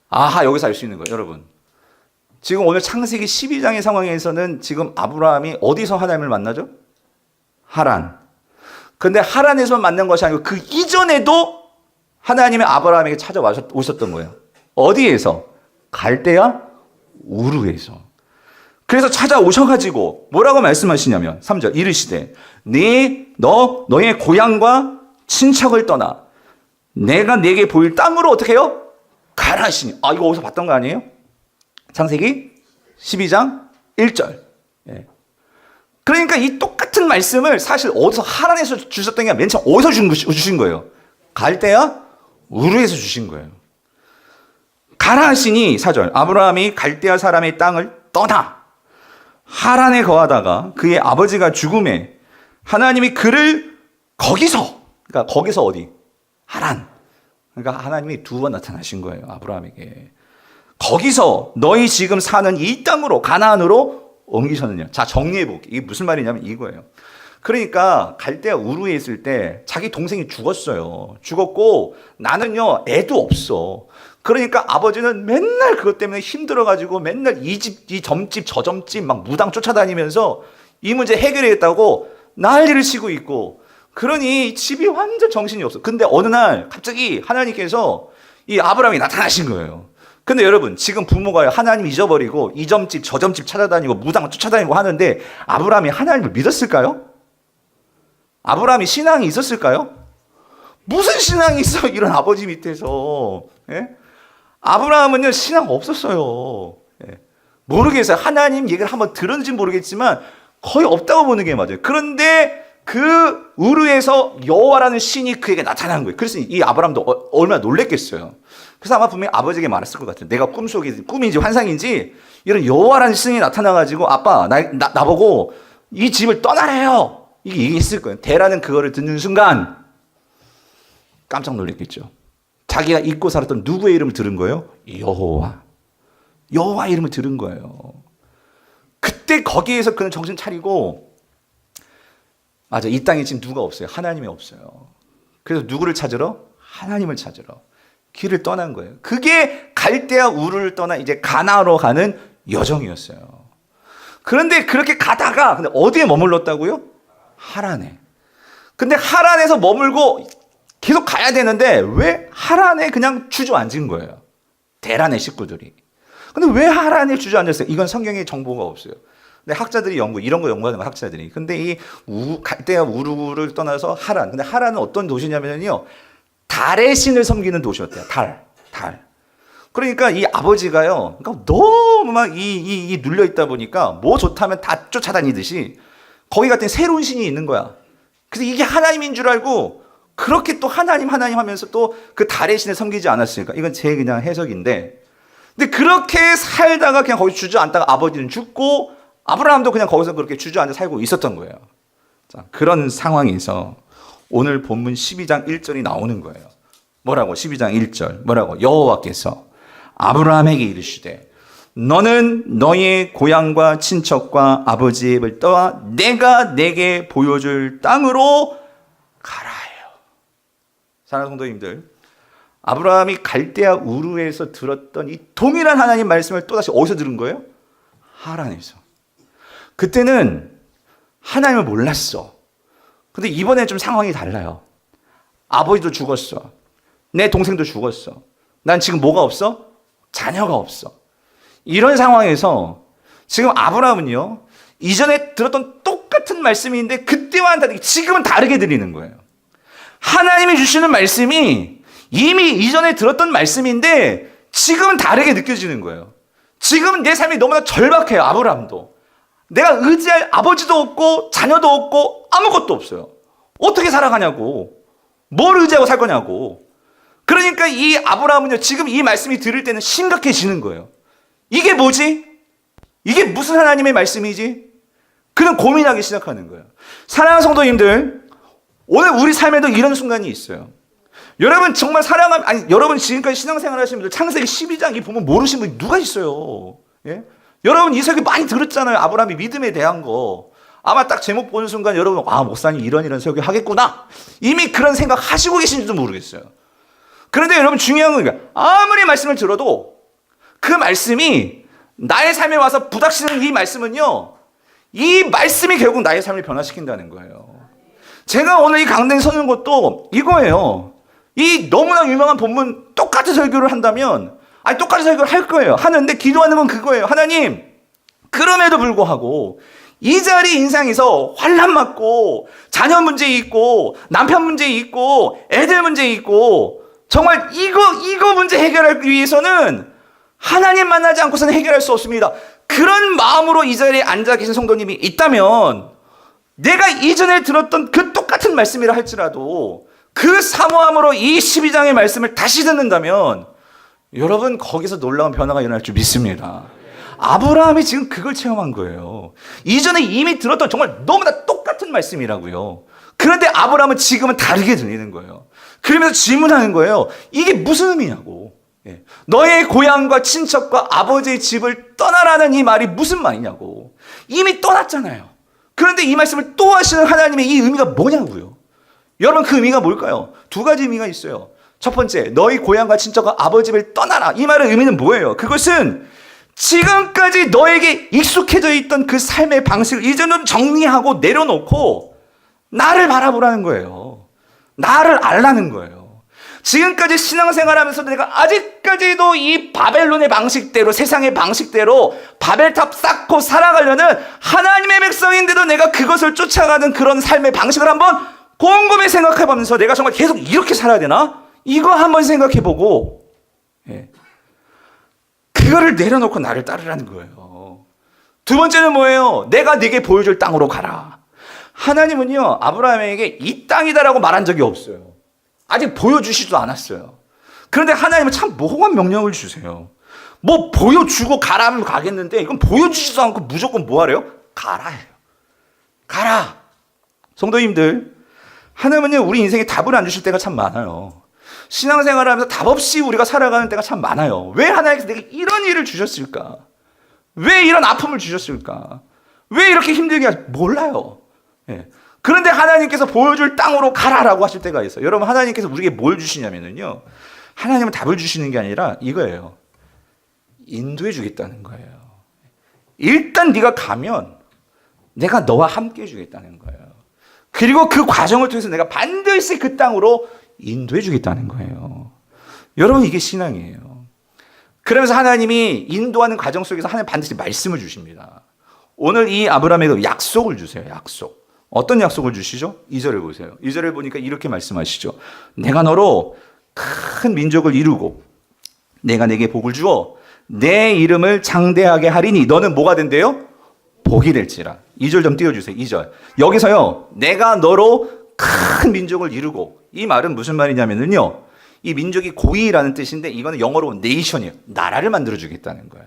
아하 여기서 알 수 있는 거예요. 여러분. 지금 오늘 창세기 12장의 상황에서는 지금 아브라함이 어디서 하나님을 만나죠? 하란. 근데 하란에서 만난 것이 아니고 그 이전에도 하나님의 아브라함에게 찾아오셨던 거예요. 어디에서? 갈대아 우르에서. 그래서 찾아오셔가지고 뭐라고 말씀하시냐면 3절 이르시되 너의 고향과 친척을 떠나 내가 네게 보일 땅으로 어떻게 해요? 가라 하시니. 아 이거 어디서 봤던 거 아니에요? 창세기 12장 1절. 예. 그러니까 이 똑같은 말씀을 사실 어디서 하란에서 주셨던 게 맨 처음 어디서 주신 거예요? 갈대아 우르에서 주신 거예요. 가라 하시니 4절 아브라함이 갈대아 사람의 땅을 떠나 하란에 거하다가 그의 아버지가 죽음에 하나님이 그를 거기서 그러니까 거기서 어디? 하란. 그러니까 하나님이 두 번 나타나신 거예요. 아브라함에게. 거기서 너희 지금 사는 이 땅으로 가나안으로 옮기셨느냐. 자 정리해 볼게요. 이게 무슨 말이냐면 이거예요. 그러니까 갈대아 우르에 있을 때 자기 동생이 죽었어요. 죽었고 나는요 애도 없어. 그러니까 아버지는 맨날 그것 때문에 힘들어가지고 맨날 이 집, 이 점집, 저 점집 막 무당 쫓아다니면서 이 문제 해결했다고 난리를 치고 있고 그러니 집이 완전 정신이 없어. 근데 어느 날 갑자기 하나님께서 이 아브라함이 나타나신 거예요. 근데 여러분 지금 부모가 하나님 잊어버리고 이 점집, 저 점집 찾아다니고 무당 쫓아다니고 하는데 아브라함이 하나님을 믿었을까요? 아브라함이 신앙이 있었을까요? 무슨 신앙이 있어 이런 아버지 밑에서. 예? 아브라함은요 신앙 없었어요. 예. 모르겠어요. 하나님 얘기를 한번 들었는지 모르겠지만 거의 없다고 보는 게 맞아요. 그런데 그 우르에서 여호와라는 신이 그에게 나타난 거예요. 그래서 이 아브라함도 얼마나 놀랬겠어요. 그래서 아마 분명히 아버지에게 말했을 것 같아요. 내가 꿈인지 환상인지 이런 여호와라는 신이 나타나가지고 아빠 나보고 이 집을 떠나래요. 이게 얘기했을 거예요. 데라는 그거를 듣는 순간 깜짝 놀랐겠죠. 자기가 잊고 살았던 누구의 이름을 들은 거예요? 여호와 이름을 들은 거예요. 그때 거기에서 그는 정신 차리고 맞아 이 땅에 지금 누가 없어요? 하나님이 없어요. 그래서 누구를 찾으러? 하나님을 찾으러 길을 떠난 거예요. 그게 갈대아 우르를 떠나 이제 가나안으로 가는 여정이었어요. 그런데 그렇게 가다가 근데 어디에 머물렀다고요? 하란에. 근데 하란에서 머물고 계속 가야 되는데 왜 하란에 그냥 주저앉은 거예요? 대란의 식구들이. 근데 왜 하란에 주저앉았어요? 이건 성경에 정보가 없어요. 근데 학자들이 이런 거 연구하는 거 학자들이. 근데 이 갈대아 우르를 떠나서 하란. 근데 하란은 어떤 도시냐면요. 달의 신을 섬기는 도시였대요. 달. 그러니까 이 아버지가요. 그러니까 너무 막 눌려 있다 보니까 뭐 좋다면 다 쫓아다니듯이 거기 갔더니 새로운 신이 있는 거야. 그래서 이게 하나님인 줄 알고 그렇게 또 하나님 하면서 또 그 달의 신을 섬기지 않았으니까. 이건 제 그냥 해석인데. 근데 그렇게 살다가 그냥 거기 주저앉다가 아버지는 죽고 아브라함도 그냥 거기서 그렇게 주저앉아 살고 있었던 거예요. 자, 그런 상황에서 오늘 본문 12장 1절이 나오는 거예요. 뭐라고? 12장 1절. 뭐라고? 여호와께서 아브라함에게 이르시되 너는 너의 고향과 친척과 아버지의 집을 떠나 내가 내게 보여줄 땅으로 가라 해요. 사랑하는 성도님들, 아브라함이 갈대아 우르에서 들었던 이 동일한 하나님 말씀을 또다시 어디서 들은 거예요? 하란에서. 그때는 하나님을 몰랐어. 근데 이번에 좀 상황이 달라요. 아버지도 죽었어. 내 동생도 죽었어. 난 지금 뭐가 없어? 자녀가 없어. 이런 상황에서 지금 아브라함은요, 이전에 들었던 똑같은 말씀인데 그때와는 다르게 지금은 다르게 들리는 거예요. 하나님이 주시는 말씀이 이미 이전에 들었던 말씀인데 지금은 다르게 느껴지는 거예요. 지금 내 삶이 너무나 절박해요. 아브라함도. 내가 의지할 아버지도 없고 자녀도 없고 아무것도 없어요. 어떻게 살아가냐고. 뭘 의지하고 살 거냐고. 그러니까 이 아브라함은요, 지금 이 말씀이 들을 때는 심각해지는 거예요. 이게 뭐지? 이게 무슨 하나님의 말씀이지? 그는 고민하기 시작하는 거예요. 사랑하는 성도님들, 오늘 우리 삶에도 이런 순간이 있어요. 여러분 정말 여러분 지금까지 신앙생활 하시는 분들 창세기 12장 이 보면 모르시는 분이 누가 있어요? 예? 여러분 이 설교 많이 들었잖아요. 아브라함이 믿음에 대한 거. 아마 딱 제목 보는 순간 여러분, 목사님 이런 설교 하겠구나. 이미 그런 생각 하시고 계신지도 모르겠어요. 그런데 여러분 중요한 건 아무리 말씀을 들어도 그 말씀이 나의 삶에 와서 부닥치는 이 말씀은요, 이 말씀이 결국 나의 삶을 변화시킨다는 거예요. 제가 오늘 이 강단에 서는 것도 이거예요. 이 너무나 유명한 본문 똑같은 설교를 한다면 똑같은 설교를 할 거예요. 하는데 기도하는 건 그거예요. 하나님, 그럼에도 불구하고 이 자리 인상에서 환난 맞고 자녀 문제 있고 남편 문제 있고 애들 문제 있고 정말 이거 문제 해결하기 위해서는 하나님 만나지 않고서는 해결할 수 없습니다. 그런 마음으로 이 자리에 앉아 계신 성도님이 있다면 내가 이전에 들었던 그 똑같은 말씀이라 할지라도 그 사모함으로 이 12장의 말씀을 다시 듣는다면 여러분 거기서 놀라운 변화가 일어날 줄 믿습니다. 아브라함이 지금 그걸 체험한 거예요. 이전에 이미 들었던 정말 너무나 똑같은 말씀이라고요. 그런데 아브라함은 지금은 다르게 들리는 거예요. 그러면서 질문하는 거예요. 이게 무슨 의미냐고. 너의 고향과 친척과 아버지의 집을 떠나라는 이 말이 무슨 말이냐고. 이미 떠났잖아요. 그런데 이 말씀을 또 하시는 하나님의 이 의미가 뭐냐고요. 여러분 그 의미가 뭘까요? 두 가지 의미가 있어요. 첫 번째, 너희 고향과 친척과 아버지를 떠나라. 이 말의 의미는 뭐예요? 그것은 지금까지 너에게 익숙해져 있던 그 삶의 방식을 이제는 정리하고 내려놓고 나를 바라보라는 거예요. 나를 알라는 거예요. 지금까지 신앙생활하면서 내가 아직까지도 이 바벨론의 방식대로, 세상의 방식대로 바벨탑 쌓고 살아가려는 하나님의 백성인데도 내가 그것을 쫓아가는 그런 삶의 방식을 한번 곰곰이 생각해보면서 내가 정말 계속 이렇게 살아야 되나? 이거 한번 생각해보고 그거를 내려놓고 나를 따르라는 거예요. 두 번째는 뭐예요? 내가 네게 보여줄 땅으로 가라. 하나님은요, 아브라함에게 이 땅이다라고 말한 적이 없어요. 아직 보여주시지도 않았어요. 그런데 하나님은 참 모호한 명령을 주세요. 뭐 보여주고 가라면 가겠는데 이건 보여주지도 않고 무조건 뭐 하래요? 가라 해요. 가라. 성도님들, 하나님은요, 우리 인생에 답을 안 주실 때가 참 많아요. 신앙생활을 하면서 답 없이 우리가 살아가는 때가 참 많아요. 왜 하나님께서 내게 이런 일을 주셨을까? 왜 이런 아픔을 주셨을까? 왜 이렇게 힘들게 몰라요. 그런데 하나님께서 보여줄 땅으로 가라라고 하실 때가 있어요. 여러분, 하나님께서 우리에게 뭘 주시냐면요, 하나님은 답을 주시는 게 아니라 이거예요. 인도해 주겠다는 거예요. 일단 네가 가면 내가 너와 함께 해주겠다는 거예요. 그리고 그 과정을 통해서 내가 반드시 그 땅으로 인도해 주겠다는 거예요. 여러분, 이게 신앙이에요. 그러면서 하나님이 인도하는 과정 속에서 하나님 반드시 말씀을 주십니다. 오늘 이 아브라함에게 약속을 주세요. 약속. 어떤 약속을 주시죠? 2절을 보세요. 2절을 보니까 이렇게 말씀하시죠. 내가 너로 큰 민족을 이루고 내가 내게 복을 주어 내 이름을 장대하게 하리니 너는 뭐가 된대요? 복이 될지라. 2절 좀 띄워주세요. 2절. 여기서요, 내가 너로 큰 민족을 이루고, 이 말은 무슨 말이냐면요, 이 민족이 고이라는 뜻인데 이거는 영어로 네이션이에요. 나라를 만들어주겠다는 거예요.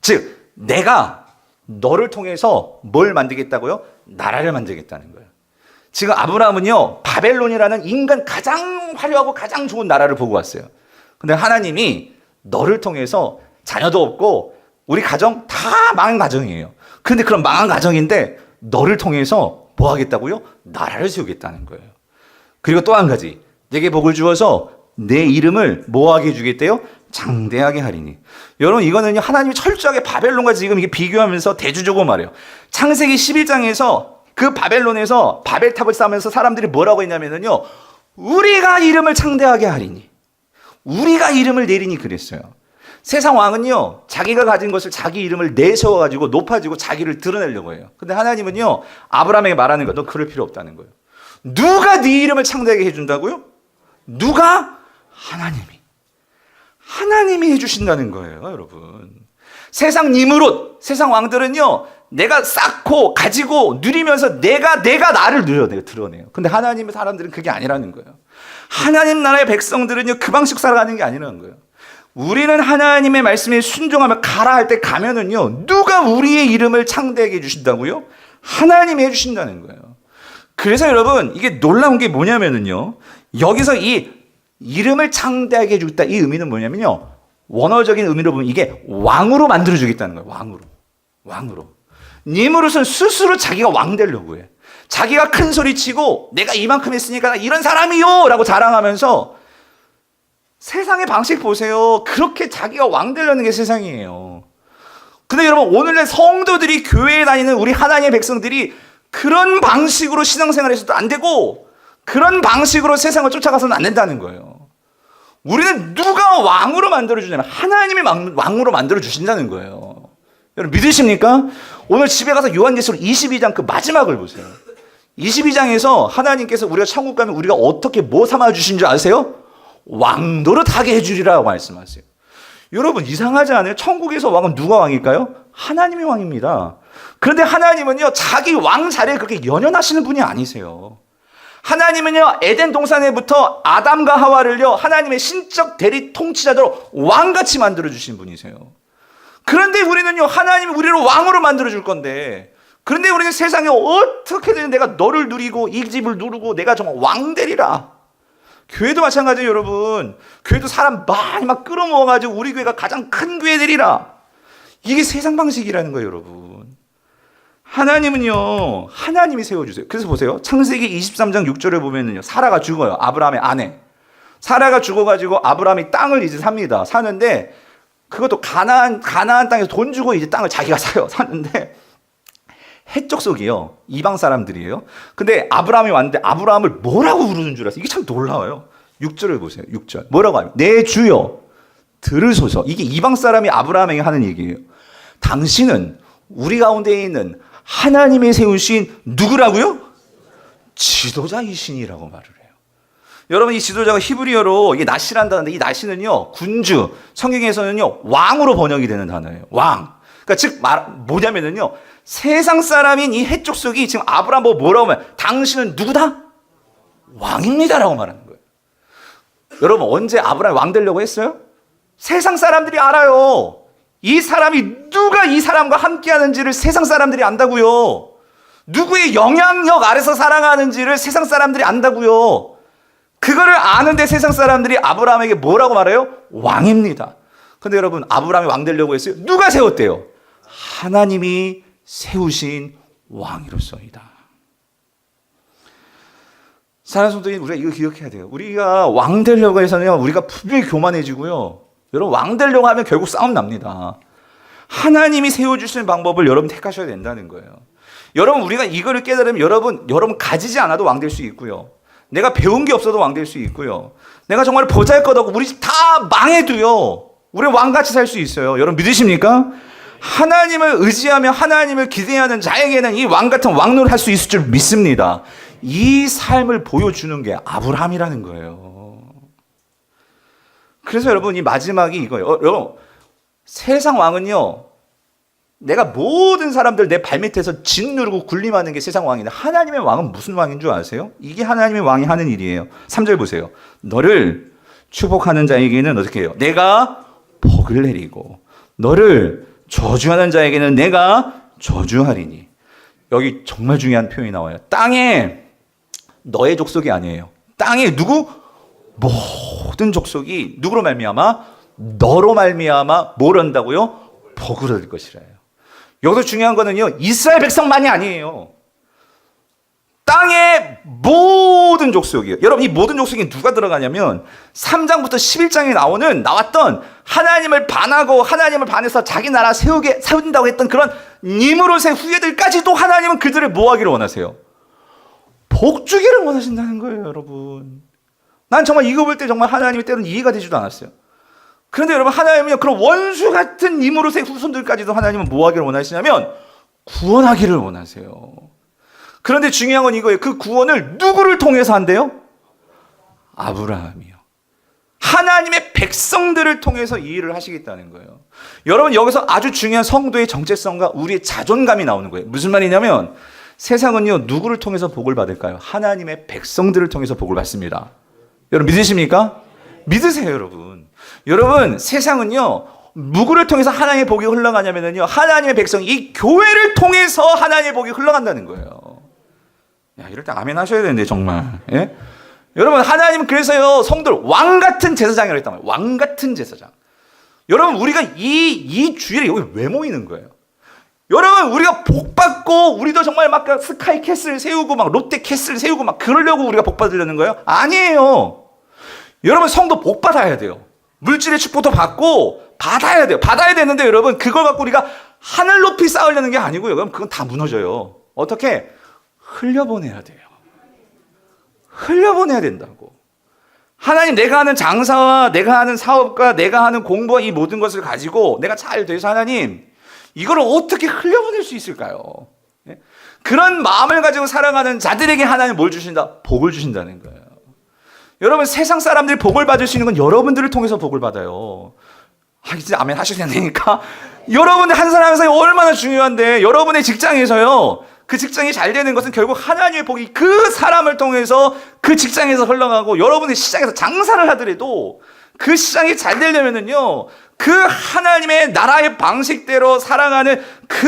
즉 내가 너를 통해서 뭘 만들겠다고요? 나라를 만들겠다는 거예요. 지금 아브라함은요, 바벨론이라는 인간 가장 화려하고 가장 좋은 나라를 보고 왔어요. 근데 하나님이 너를 통해서 자녀도 없고 우리 가정 다 망한 가정이에요. 근데 그런 망한 가정인데 너를 통해서 뭐 하겠다고요? 나라를 세우겠다는 거예요. 그리고 또 한 가지, 내게 복을 주어서 내 이름을 뭐하게 해주겠대요? 장대하게 하리니. 여러분, 이거는 하나님이 철저하게 바벨론과 지금 이게 비교하면서 대조적으로 말해요. 창세기 11장에서 그 바벨론에서 바벨탑을 쌓으면서 사람들이 뭐라고 했냐면요, 우리가 이름을 창대하게 하리니, 우리가 이름을 내리니 그랬어요. 세상 왕은요, 자기가 가진 것을 자기 이름을 내세워가지고 높아지고 자기를 드러내려고 해요. 근데 하나님은요, 아브라함에게 말하는 거, 너 그럴 필요 없다는 거예요. 누가 네 이름을 창대하게 해준다고요? 누가? 하나님이 해주신다는 거예요, 여러분. 세상 니므롯, 세상 왕들은요, 내가 쌓고 가지고 누리면서 내가 나를 드러내요. 근데 하나님의 사람들은 그게 아니라는 거예요. 하나님 나라의 백성들은요, 그 방식 살아가는 게 아니라는 거예요. 우리는 하나님의 말씀에 순종하며 가라 할 때 가면은요, 누가 우리의 이름을 창대하게 해주신다고요? 하나님이 해주신다는 거예요. 그래서 여러분, 이게 놀라운 게 뭐냐면은요, 여기서 이 이름을 창대하게 해주겠다, 이 의미는 뭐냐면요, 원어적인 의미로 보면 이게 왕으로 만들어주겠다는 거예요. 왕으로. 니므롯은 스스로 자기가 왕 되려고 해. 자기가 큰 소리 치고 내가 이만큼 했으니까 나 이런 사람이요 라고 자랑하면서, 세상의 방식 보세요. 그렇게 자기가 왕 되려는 게 세상이에요. 근데 여러분, 오늘날 성도들이, 교회에 다니는 우리 하나님의 백성들이 그런 방식으로 신앙생활을 해서도 안 되고 그런 방식으로 세상을 쫓아가서는 안 된다는 거예요. 우리는 누가 왕으로 만들어주냐면 하나님이 왕으로 만들어주신다는 거예요. 여러분, 믿으십니까? 오늘 집에 가서 요한계시록 22장 그 마지막을 보세요. 22장에서 하나님께서 우리가 천국 가면 우리가 어떻게 뭐 삼아주신 줄 아세요? 왕노릇하게 해주리라고 말씀하세요. 여러분, 이상하지 않아요? 천국에서 왕은 누가 왕일까요? 하나님이 왕입니다. 그런데 하나님은요, 자기 왕 자리에 그렇게 연연하시는 분이 아니세요. 하나님은요, 에덴 동산에부터 아담과 하와를요, 하나님의 신적 대리 통치자로 왕같이 만들어주신 분이세요. 그런데 우리는요, 하나님이 우리를 왕으로 만들어줄 건데, 그런데 우리는 세상에 어떻게든 내가 너를 누리고 이 집을 누르고 내가 정말 왕 되리라. 교회도 마찬가지예요, 여러분. 교회도 사람 많이 막 끌어모아가지고 우리 교회가 가장 큰 교회 되리라. 이게 세상 방식이라는 거예요, 여러분. 하나님은요, 하나님이 세워주세요. 그래서 보세요. 창세기 23장 6절을 보면은요, 사라가 죽어요. 아브라함의 아내. 사라가 죽어가지고 아브라함이 땅을 이제 삽니다. 사는데, 그것도 가나안 땅에서 돈 주고 이제 땅을 자기가 사요. 샀는데, 해족속이요. 이방 사람들이에요. 근데 아브라함이 왔는데 아브라함을 뭐라고 부르는 줄 알았어요. 이게 참 놀라워요. 6절을 보세요. 6절. 뭐라고 하면, 내 주여 들으소서. 이게 이방 사람이 아브라함에게 하는 얘기예요. 당신은 우리 가운데 있는 하나님이 세우신 누구라고요? 지도자이신이라고 말을 해요. 여러분, 이 지도자가 히브리어로 이게 나시란다는데, 이 나시는요, 군주, 성경에서는요, 왕으로 번역이 되는 단어예요. 왕. 그러니까 즉 뭐냐면은요, 세상 사람인 이 해족속이 지금 아브라함 보고 뭐라고 하면, 당신은 누구다? 왕입니다라고 말하는 거예요. 여러분, 언제 아브라함이 왕 되려고 했어요? 세상 사람들이 알아요. 이 사람이 누가 이 사람과 함께 하는지를 세상 사람들이 안다고요. 누구의 영향력 아래서 살아가는지를 세상 사람들이 안다고요. 그거를 아는데 세상 사람들이 아브라함에게 뭐라고 말해요? 왕입니다. 근데 여러분, 아브라함이 왕 되려고 했어요? 누가 세웠대요? 하나님이 세우신 왕이로서이다. 사랑하는 성도님, 우리가 이거 기억해야 돼요. 우리가 왕 되려고 해서는 우리가 분명히 교만해지고요. 여러분, 왕 되려고 하면 결국 싸움 납니다. 하나님이 세워주시는 방법을 여러분 택하셔야 된다는 거예요. 여러분, 우리가 이거를 깨달으면 여러분 가지지 않아도 왕 될 수 있고요. 내가 배운 게 없어도 왕 될 수 있고요. 내가 정말 보잘것없고 우리 집 다 망해도요, 우리 왕같이 살 수 있어요. 여러분 믿으십니까? 하나님을 의지하며 하나님을 기대하는 자에게는 이 왕같은 왕노를 할 수 있을 줄 믿습니다. 이 삶을 보여주는 게 아브라함이라는 거예요. 그래서 여러분, 이 마지막이 이거예요. 여러분, 세상 왕은요, 내가 모든 사람들 내 발밑에서 짓누르고 군림하는 게 세상 왕인데, 하나님의 왕은 무슨 왕인 줄 아세요? 이게 하나님의 왕이 하는 일이에요. 3절 보세요. 너를 축복하는 자에게는 어떻게 해요? 내가 복을 내리고 너를 저주하는 자에게는 내가 저주하리니. 여기 정말 중요한 표현이 나와요. 땅에 너의 족속이 아니에요. 땅에 누구? 모든 족속이 누구로 말미암아? 너로 말미암아 뭘 한다고요? 복을 얻을 것이라요. 여기서 중요한 거는요, 이스라엘 백성만이 아니에요. 땅의 모든 족속이에요. 여러분, 이 모든 족속이 누가 들어가냐면 3장부터 11장에 나왔던 하나님을 반하고 하나님을 반해서 자기 나라 세운다고 했던 그런 니므롯의 후예들까지도 하나님은 그들을 뭐 하기를 원하세요? 복 주기를 원하신다는 거예요, 여러분. 난 정말 이거 볼 때 정말 하나님이 때로는 이해가 되지도 않았어요. 그런데 여러분, 하나님은요, 그런 원수 같은 니므롯의 후손들까지도 하나님은 뭐 하기를 원하시냐면 구원하기를 원하세요. 그런데 중요한 건 이거예요. 그 구원을 누구를 통해서 한대요? 아브라함이요. 하나님의 백성들을 통해서 이 일을 하시겠다는 거예요. 여러분, 여기서 아주 중요한 성도의 정체성과 우리의 자존감이 나오는 거예요. 무슨 말이냐면 세상은요, 누구를 통해서 복을 받을까요? 하나님의 백성들을 통해서 복을 받습니다. 여러분 믿으십니까? 믿으세요, 여러분. 여러분, 세상은요, 누구를 통해서 하나님의 복이 흘러가냐면요, 하나님의 백성, 이 교회를 통해서 하나님의 복이 흘러간다는 거예요. 야, 이럴 때 아멘 하셔야 되는데, 정말. 예? 여러분, 하나님은 그래서요, 성도를 왕 같은 제사장이라고 했단 말이에요. 왕 같은 제사장. 여러분, 우리가 이 주일에 여기 왜 모이는 거예요? 여러분, 우리가 복 받고, 우리도 정말 막 스카이 캐슬 세우고, 막 롯데 캐슬 세우고, 막 그러려고 우리가 복 받으려는 거예요? 아니에요. 여러분, 성도 복 받아야 돼요. 물질의 축복도 받고, 받아야 돼요. 받아야 되는데, 여러분, 그걸 갖고 우리가 하늘 높이 쌓으려는 게 아니고요. 그럼 그건 다 무너져요. 어떻게? 흘려보내야 돼요. 흘려보내야 된다고. 하나님, 내가 하는 장사와 내가 하는 사업과 내가 하는 공부와 이 모든 것을 가지고 내가 잘 돼서 하나님, 이걸 어떻게 흘려보낼 수 있을까요? 그런 마음을 가지고 살아가는 자들에게 하나님 뭘 주신다? 복을 주신다는 거예요. 여러분, 세상 사람들이 복을 받을 수 있는 건 여러분들을 통해서 복을 받아요. 진짜 아멘 하셔야 되니까. 여러분들 한 사람 한 사람이 얼마나 중요한데, 여러분의 직장에서요, 그 직장이 잘 되는 것은 결국 하나님의 복이 그 사람을 통해서 그 직장에서 흘러가고, 여러분의 시장에서 장사를 하더라도 그 시장이 잘 되려면은요, 그 하나님의 나라의 방식대로 살아가는 그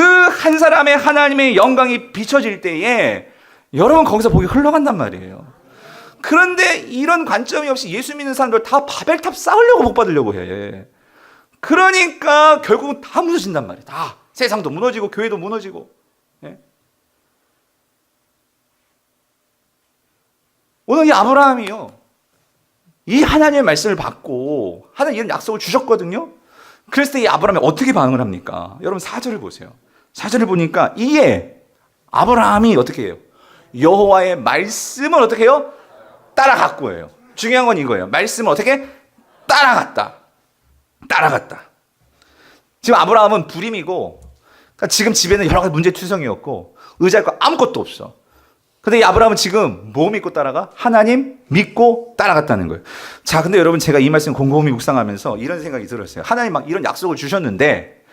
한 사람의 하나님의 영광이 비춰질 때에 여러분 거기서 복이 흘러간단 말이에요. 그런데 이런 관점이 없이 예수 믿는 사람들 다 바벨탑 쌓으려고 복 받으려고 해. 그러니까 결국은 다 무너진단 말이에요. 다. 세상도 무너지고 교회도 무너지고. 예? 오늘 이 아브라함이요, 이 하나님의 말씀을 받고 하나님 이런 약속을 주셨거든요. 그랬을 때 이 아브라함이 어떻게 반응을 합니까? 여러분 4절을 보세요. 4절을 보니까 이에 아브라함이 어떻게 해요? 여호와의 말씀을 어떻게 해요? 따라갔고 해요. 중요한 건 이거예요. 말씀을 어떻게? 따라갔다. 지금 아브라함은 불임이고, 그러니까 지금 집에는 여러 가지 문제투성이었고 의지할 거 아무것도 없어. 근데 이 아브라함은 지금 뭐 믿고 따라가? 하나님 믿고 따라갔다는 거예요. 자, 근데 여러분, 제가 이 말씀 곰곰이 묵상하면서 이런 생각이 들었어요. 하나님 막 이런 약속을 주셨는데,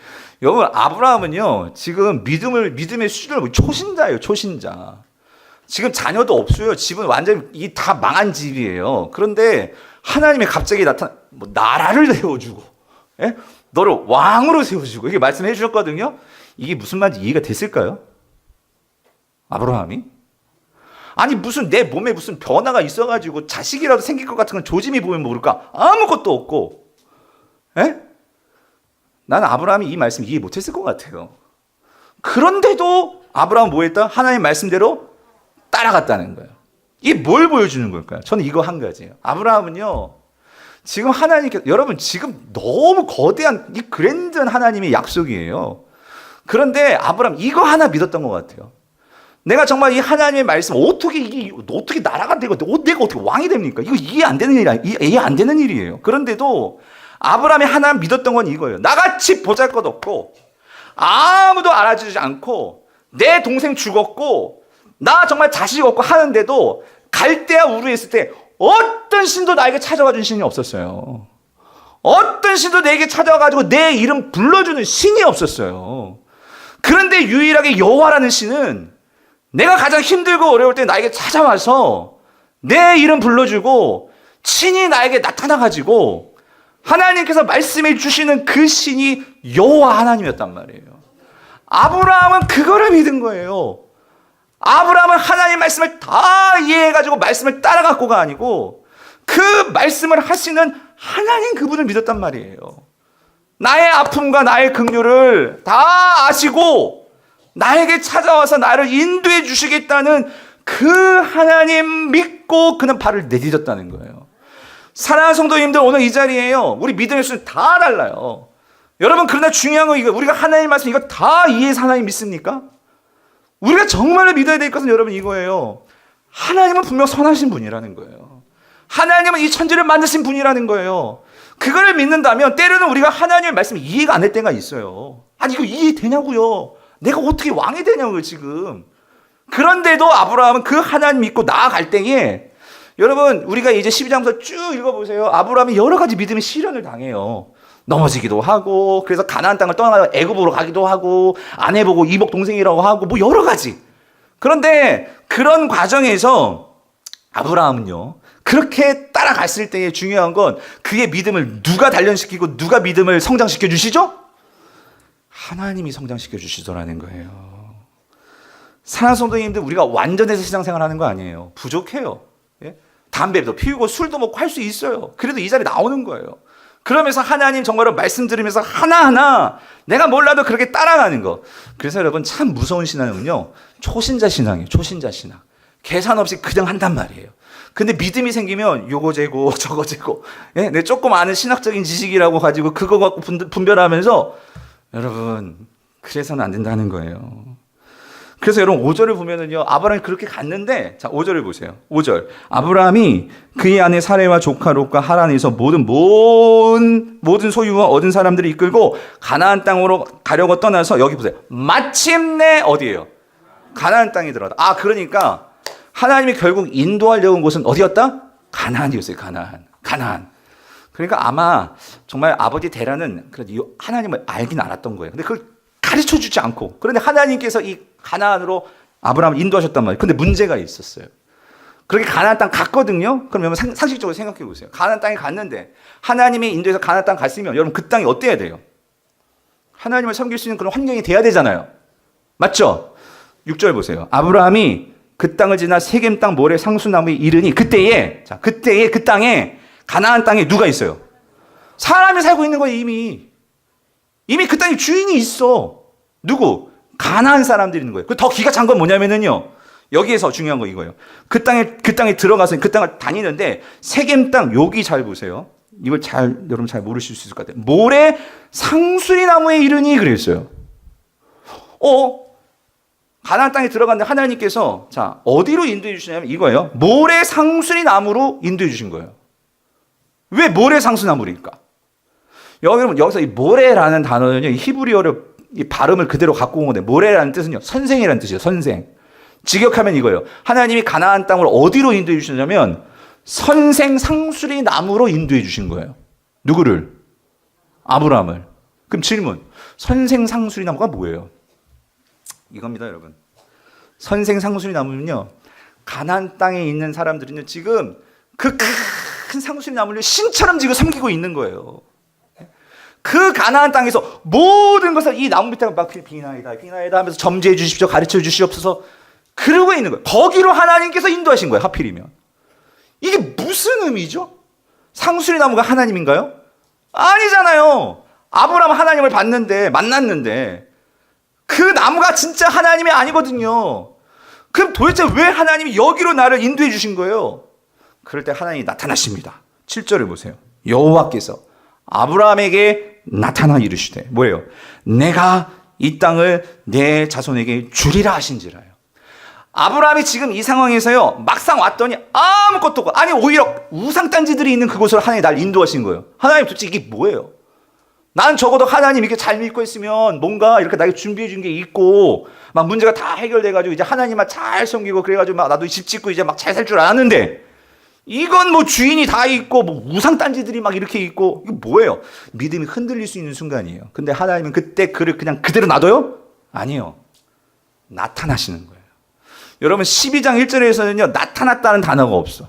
여러분, 아브라함은요, 지금 믿음의 수준을 초신자예요, 초신자. 지금 자녀도 없어요. 집은 완전히 다 망한 집이에요. 그런데 하나님이 갑자기 나라를 세워주고, 예? 너를 왕으로 세워주고, 이게 말씀해 주셨거든요. 이게 무슨 말인지 이해가 됐을까요? 아브라함이? 아니, 무슨 내 몸에 무슨 변화가 있어가지고 자식이라도 생길 것 같은 건 조짐이 보면 모를까? 아무것도 없고. 에? 나는 아브라함이 이 말씀 이해 못했을 것 같아요. 그런데도 아브라함은 뭐 했다? 하나님 말씀대로 따라갔다는 거예요. 이게 뭘 보여주는 걸까요? 저는 이거 한 가지예요. 아브라함은요, 지금 하나님께서, 여러분 지금 너무 거대한 이 그랜드한 하나님의 약속이에요. 그런데 아브라함 이거 하나 믿었던 것 같아요. 내가 정말 이 하나님의 말씀 어떻게 나라가 되고 내가 어떻게 왕이 됩니까? 이거 이해 안 되는 이해 안 되는 일이에요. 그런데도 아브라함이 하나 믿었던 건 이거예요. 나같이 보잘것없고 아무도 알아주지 않고 내 동생 죽었고 나 정말 자식 없고 하는데도 갈대아 우르에 있을 때 어떤 신도 나에게 찾아와 준 신이 없었어요. 어떤 신도 내게 찾아와가지고 내 이름 불러주는 신이 없었어요. 그런데 유일하게 여호와라는 신은 내가 가장 힘들고 어려울 때 나에게 찾아와서 내 이름 불러주고 친히 나에게 나타나가지고 하나님께서 말씀해 주시는 그 신이 여호와 하나님이었단 말이에요. 아브라함은 그거를 믿은 거예요. 아브라함은 하나님 말씀을 다 이해해가지고 말씀을 따라갖고가 아니고 그 말씀을 하시는 하나님 그분을 믿었단 말이에요. 나의 아픔과 나의 긍휼을 다 아시고 나에게 찾아와서 나를 인도해 주시겠다는 그 하나님 믿고 그는 발을 내딛었다는 거예요. 사랑하는 성도님들, 오늘 이 자리에요. 우리 믿음의 수는 다 달라요. 여러분, 그러나 중요한 건 이거, 우리가 하나님 말씀 이거 다 이해해서 하나님 믿습니까? 우리가 정말로 믿어야 될 것은 여러분 이거예요. 하나님은 분명 선하신 분이라는 거예요. 하나님은 이 천지를 만드신 분이라는 거예요. 그거를 믿는다면 때로는 우리가 하나님의 말씀이 이해가 안 될 때가 있어요. 아니 이거 이해되냐고요. 내가 어떻게 왕이 되냐고요 지금. 그런데도 아브라함은 그 하나님 믿고 나아갈 때에, 여러분 우리가 이제 12장부터 쭉 읽어보세요. 아브라함이 여러 가지 믿음의 시련을 당해요. 넘어지기도 하고, 그래서 가나안 땅을 떠나서 애굽으로 가기도 하고, 아내 보고 이복 동생이라고 하고, 뭐 여러 가지. 그런데 그런 과정에서 아브라함은요, 그렇게 따라갔을 때에 중요한 건 그의 믿음을 누가 단련시키고 누가 믿음을 성장시켜 주시죠? 하나님이 성장시켜 주시더라는 거예요. 사랑하는 성도님들, 우리가 완전해서 신앙생활 하는 거 아니에요. 부족해요. 예? 담배도 피우고 술도 먹고 할 수 있어요. 그래도 이 자리에 나오는 거예요. 그러면서 하나님 정말로 말씀 들으면서 하나하나 내가 몰라도 그렇게 따라가는 거. 그래서 여러분 참 무서운 신앙은요, 초신자 신앙이에요. 초신자 신앙. 계산 없이 그냥 한단 말이에요. 근데 믿음이 생기면 요거 재고 저거 재고, 예? 내 조금 아는 신학적인 지식이라고 가지고 그거 갖고 분별하면서, 여러분 그래서는 안 된다는 거예요. 그래서 여러분 5절을 보면은요, 아브라함이 그렇게 갔는데, 자 5절을 보세요. 5절. 아브라함이 그의 아내 사레와 조카 롯과 하란에서 모든 소유와 얻은 사람들을 이끌고 가나안 땅으로 가려고 떠나서, 여기 보세요. 마침내 어디예요? 가나안 땅에 들어갔다. 아, 그러니까 하나님이 결국 인도하려고 온 곳은 어디였다? 가나안이었어요. 가나안. 그러니까 아마 정말 아버지 데라는 그래도 하나님을 알긴 알았던 거예요. 근데 그걸 가르쳐 주지 않고, 그런데 하나님께서 이 가나안으로 아브라함을 인도하셨단 말이에요. 근데 문제가 있었어요. 그렇게 가나안 땅 갔거든요. 그럼 여러분 상식적으로 생각해 보세요. 가나안 땅에 갔는데 하나님이 인도해서 가나안 땅 갔으면 여러분 그 땅이 어때야 돼요? 하나님을 섬길 수 있는 그런 환경이 돼야 되잖아요. 맞죠? 6절 보세요. 아브라함이 그 땅을 지나 세겜 땅 모래 상수나무에 이르니 그때에 그 땅에, 가나안 땅에 누가 있어요? 사람이 살고 있는 거예요. 이미 그 땅에 주인이 있어. 누구? 가나안 사람들이 있는 거예요. 더 기가 찬 건 뭐냐면은요, 여기에서 중요한 거 이거예요. 그 땅에 들어가서 그 땅을 다니는데 세겜 땅, 여기 잘 보세요. 이걸 여러분 잘 모르실 수 있을 것 같아요. 모래 상수리 나무에 이르니 그랬어요. 가나안 땅에 들어갔는데 하나님께서 자 어디로 인도해 주시냐면 이거예요. 모래 상수리 나무로 인도해 주신 거예요. 왜 모래 상수리 나무일까? 여러분 여기서 이 모래라는 단어는요, 히브리어로 이 발음을 그대로 갖고 온 건데, 모래라는 뜻은요, 선생이라는 뜻이에요. 선생. 직역하면 이거예요. 하나님이 가나안 땅을 어디로 인도해 주셨냐면 선생 상수리 나무로 인도해 주신 거예요. 누구를? 아브라함을. 그럼 질문. 선생 상수리 나무가 뭐예요? 이겁니다, 여러분. 선생 상수리 나무는요, 가나안 땅에 있는 사람들은요, 지금 그 큰 상수리 나무를 신처럼 지금 섬기고 있는 거예요. 그 가나안 땅에서 모든 것을 이 나무 밑에 막 비나이다 하면서 점지해 주십시오, 가르쳐 주시옵소서, 그러고 있는 거예요. 거기로 하나님께서 인도하신 거예요. 하필이면. 이게 무슨 의미죠? 상수리 나무가 하나님인가요? 아니잖아요. 아브라함 하나님을 만났는데 그 나무가 진짜 하나님이 아니거든요. 그럼 도대체 왜 하나님이 여기로 나를 인도해 주신 거예요? 그럴 때 하나님이 나타나십니다. 7절을 보세요. 여호와께서 아브라함에게 나타나 이르시되 뭐예요? 내가 이 땅을 내 자손에게 주리라 하신지라요. 아브라함이 지금 이 상황에서요, 막상 왔더니 아무것도 없고, 아니 오히려 우상단지들이 있는 그곳으로 하나님이 날 인도하신 거예요. 하나님 도대체 이게 뭐예요? 난 적어도 하나님 이렇게 잘 믿고 있으면 뭔가 이렇게 나에게 준비해 준 게 있고 막 문제가 다 해결돼가지고 이제 하나님만 잘 섬기고 그래가지고 막 나도 집 짓고 이제 막 잘 살 줄 알았는데, 이건 뭐 주인이 다 있고 뭐 우상단지들이 막 이렇게 있고, 이거 뭐예요? 믿음이 흔들릴 수 있는 순간이에요. 근데 하나님은 그때 그를 그냥 그대로 놔둬요? 아니요. 나타나시는 거예요. 여러분 12장 1절에서는요 나타났다는 단어가 없어.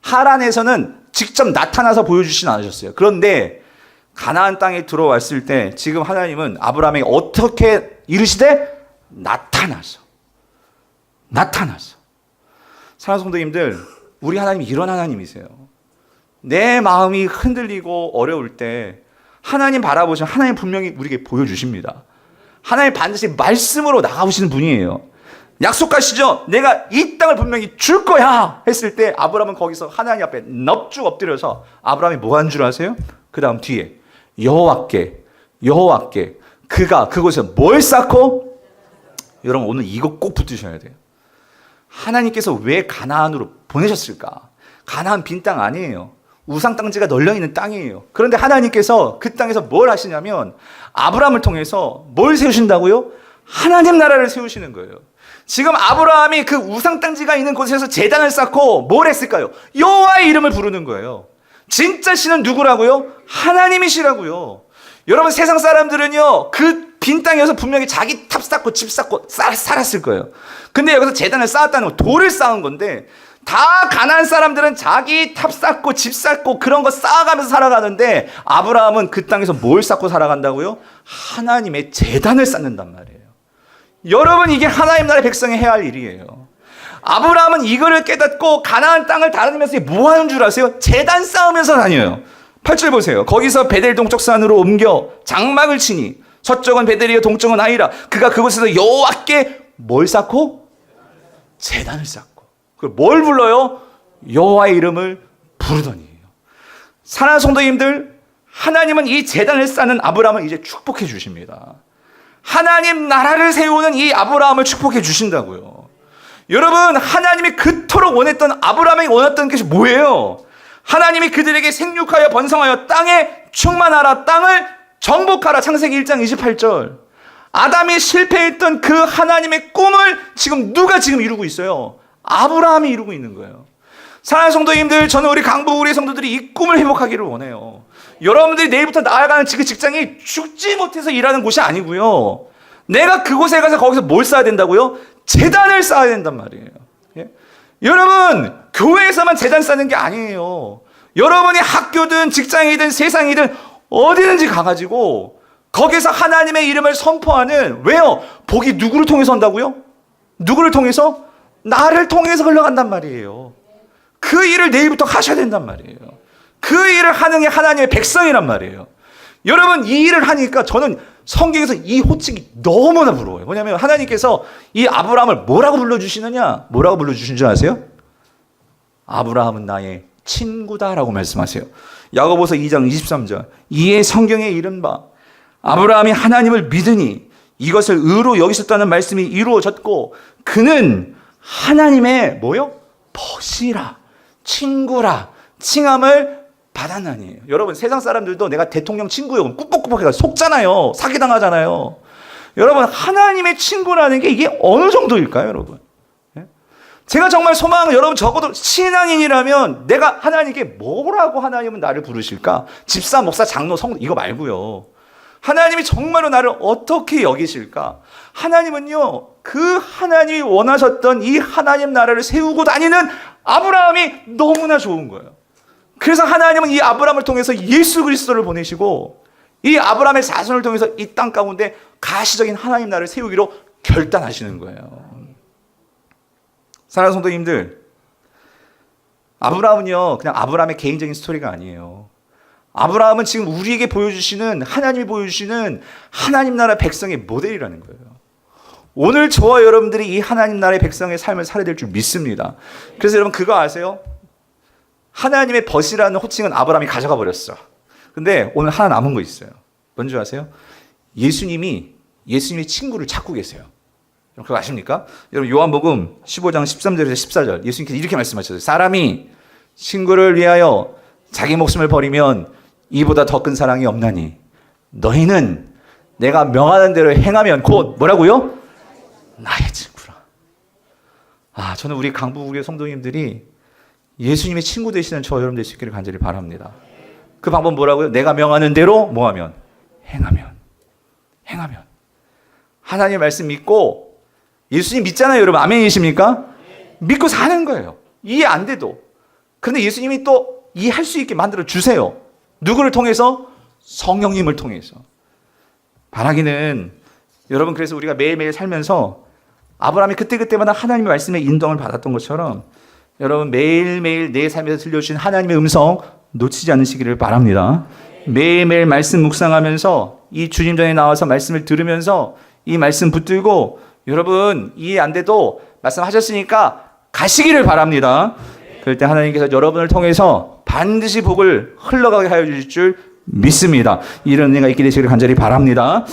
하란에서는 직접 나타나서 보여주진 않으셨어요. 그런데 가나안 땅에 들어왔을 때 지금 하나님은 아브라함에게 어떻게 이르시되 나타나서. 사랑하는 성도님들, 우리 하나님이 이런 하나님이세요. 내 마음이 흔들리고 어려울 때 하나님 바라보시면 하나님 분명히 우리에게 보여주십니다. 하나님 반드시 말씀으로 나가오시는 분이에요. 약속하시죠? 내가 이 땅을 분명히 줄 거야 했을 때 아브라함은 거기서 하나님 앞에 넙죽 엎드려서 아브라함이 뭐 한 줄 아세요? 그 다음 뒤에 여호와께 그가 그곳에서 뭘 쌓고? 여러분 오늘 이거 꼭 붙드셔야 돼요. 하나님께서 왜 가나안으로 보내셨을까? 가나안 빈 땅 아니에요. 우상 땅지가 널려 있는 땅이에요. 그런데 하나님께서 그 땅에서 뭘 하시냐면 아브라함을 통해서 뭘 세우신다고요? 하나님 나라를 세우시는 거예요. 지금 아브라함이 그 우상 땅지가 있는 곳에서 제단을 쌓고 뭘 했을까요? 여호와의 이름을 부르는 거예요. 진짜 신은 누구라고요? 하나님이시라고요. 여러분 세상 사람들은요 그 빈 땅에서 분명히 자기 탑 쌓고 집 쌓고 살았을 거예요. 근데 여기서 제단을 쌓았다는 건 돌을 쌓은 건데, 다 가나안 사람들은 자기 탑 쌓고 집 쌓고 그런 거 쌓아가면서 살아가는데 아브라함은 그 땅에서 뭘 쌓고 살아간다고요? 하나님의 제단을 쌓는단 말이에요. 여러분 이게 하나님 나라의 백성이 해야 할 일이에요. 아브라함은 이거를 깨닫고 가나안 땅을 다니면서 뭐 하는 줄 아세요? 제단 쌓으면서 다녀요. 8절 보세요. 거기서 베델 동쪽 산으로 옮겨 장막을 치니 서쪽은 베델이요 동쪽은 아이라. 그가 그곳에서 여호와께 뭘 쌓고? 제단을 쌓고. 뭘 불러요? 여호와의 이름을 부르더니. 사랑하는 성도님들, 하나님은 이 제단을 쌓는 아브라함을 이제 축복해 주십니다. 하나님 나라를 세우는 이 아브라함을 축복해 주신다고요. 여러분 하나님이 그토록 원했던, 아브라함이 원했던 것이 뭐예요? 하나님이 그들에게 생육하여 번성하여 땅에 충만하라, 땅을 정복하라. 창세기 1장 28절. 아담이 실패했던 그 하나님의 꿈을 지금 누가 지금 이루고 있어요? 아브라함이 이루고 있는 거예요. 사랑하는 성도님들, 저는 우리 강북 우리 성도들이 이 꿈을 회복하기를 원해요. 여러분들이 내일부터 나아가는 그 직장이 죽지 못해서 일하는 곳이 아니고요, 내가 그곳에 가서 거기서 뭘 쌓아야 된다고요? 제단을 쌓아야 된단 말이에요. 예? 여러분 교회에서만 제단 쌓는 게 아니에요. 여러분이 학교든 직장이든 세상이든 어디든지 가가지고 거기서 하나님의 이름을 선포하는, 왜요? 복이 누구를 통해서 온다고요? 누구를 통해서? 나를 통해서 흘러간단 말이에요. 그 일을 내일부터 하셔야 된단 말이에요. 그 일을 하는 게 하나님의 백성이란 말이에요. 여러분 이 일을 하니까 저는 성경에서 이 호칭이 너무나 부러워요. 뭐냐면 하나님께서 이 아브라함을 뭐라고 불러주시느냐? 뭐라고 불러주신 줄 아세요? 아브라함은 나의 친구다라고 말씀하세요. 야고보서 2장 23절. 이에 성경에 이른바 아브라함이 하나님을 믿으니 이것을 의로 여기셨다는 말씀이 이루어졌고 그는 하나님의 뭐요? 벗이라, 친구라 칭함을 받았나니. 여러분 세상 사람들도 내가 대통령 친구요 꾹꾹꾹 해가 속잖아요. 사기당하잖아요. 여러분 하나님의 친구라는 게 이게 어느 정도일까요, 여러분? 제가 정말 소망은, 여러분 적어도 신앙인이라면 내가 하나님께 뭐라고 하나님은 나를 부르실까? 집사, 목사, 장로, 성도 이거 말고요. 하나님이 정말로 나를 어떻게 여기실까? 하나님은요, 그 하나님이 원하셨던 이 하나님 나라를 세우고 다니는 아브라함이 너무나 좋은 거예요. 그래서 하나님은 이 아브라함을 통해서 예수 그리스도를 보내시고 이 아브라함의 자손을 통해서 이 땅 가운데 가시적인 하나님 나라를 세우기로 결단하시는 거예요. 사랑하는 성도님들, 아브라함은요 그냥 아브라함의 개인적인 스토리가 아니에요. 아브라함은 지금 우리에게 보여주시는, 하나님이 보여주시는 하나님 나라 백성의 모델이라는 거예요. 오늘 저와 여러분들이 이 하나님 나라의 백성의 삶을 살아야 될 줄 믿습니다. 그래서 여러분 그거 아세요? 하나님의 벗이라는 호칭은 아브라함이 가져가 버렸어. 근데 오늘 하나 남은 거 있어요. 뭔지 아세요? 예수님의 친구를 찾고 계세요. 그거 아십니까? 여러분 요한복음 15장 13절에서 14절 예수님께서 이렇게 말씀하셨어요. 사람이 친구를 위하여 자기 목숨을 버리면 이보다 더 큰 사랑이 없나니 너희는 내가 명하는 대로 행하면 곧 뭐라고요? 나의 친구라. 저는 우리 강북의 성도님들이 예수님의 친구 되시는 저 여러분 될 수 있기를 간절히 바랍니다. 그 방법 뭐라고요? 내가 명하는 대로 뭐하면? 행하면. 하나님의 말씀 믿고 예수님 믿잖아요, 여러분. 아멘이십니까? 믿고 사는 거예요. 이해 안 돼도. 그런데 예수님이 또 이해할 수 있게 만들어 주세요. 누구를 통해서? 성령님을 통해서. 바라기는 여러분, 그래서 우리가 매일매일 살면서 아브라함이 그때그때마다 하나님의 말씀에 인도함을 받았던 것처럼 여러분 매일매일 내 삶에서 들려주신 하나님의 음성 놓치지 않으시기를 바랍니다. 매일매일 말씀 묵상하면서 이 주님 전에 나와서 말씀을 들으면서 이 말씀 붙들고 여러분 이해 안 돼도 말씀하셨으니까 가시기를 바랍니다. 그럴 때 하나님께서 여러분을 통해서 반드시 복을 흘러가게 하여 주실 줄 믿습니다. 이런 은혜가 있게 되시기를 간절히 바랍니다.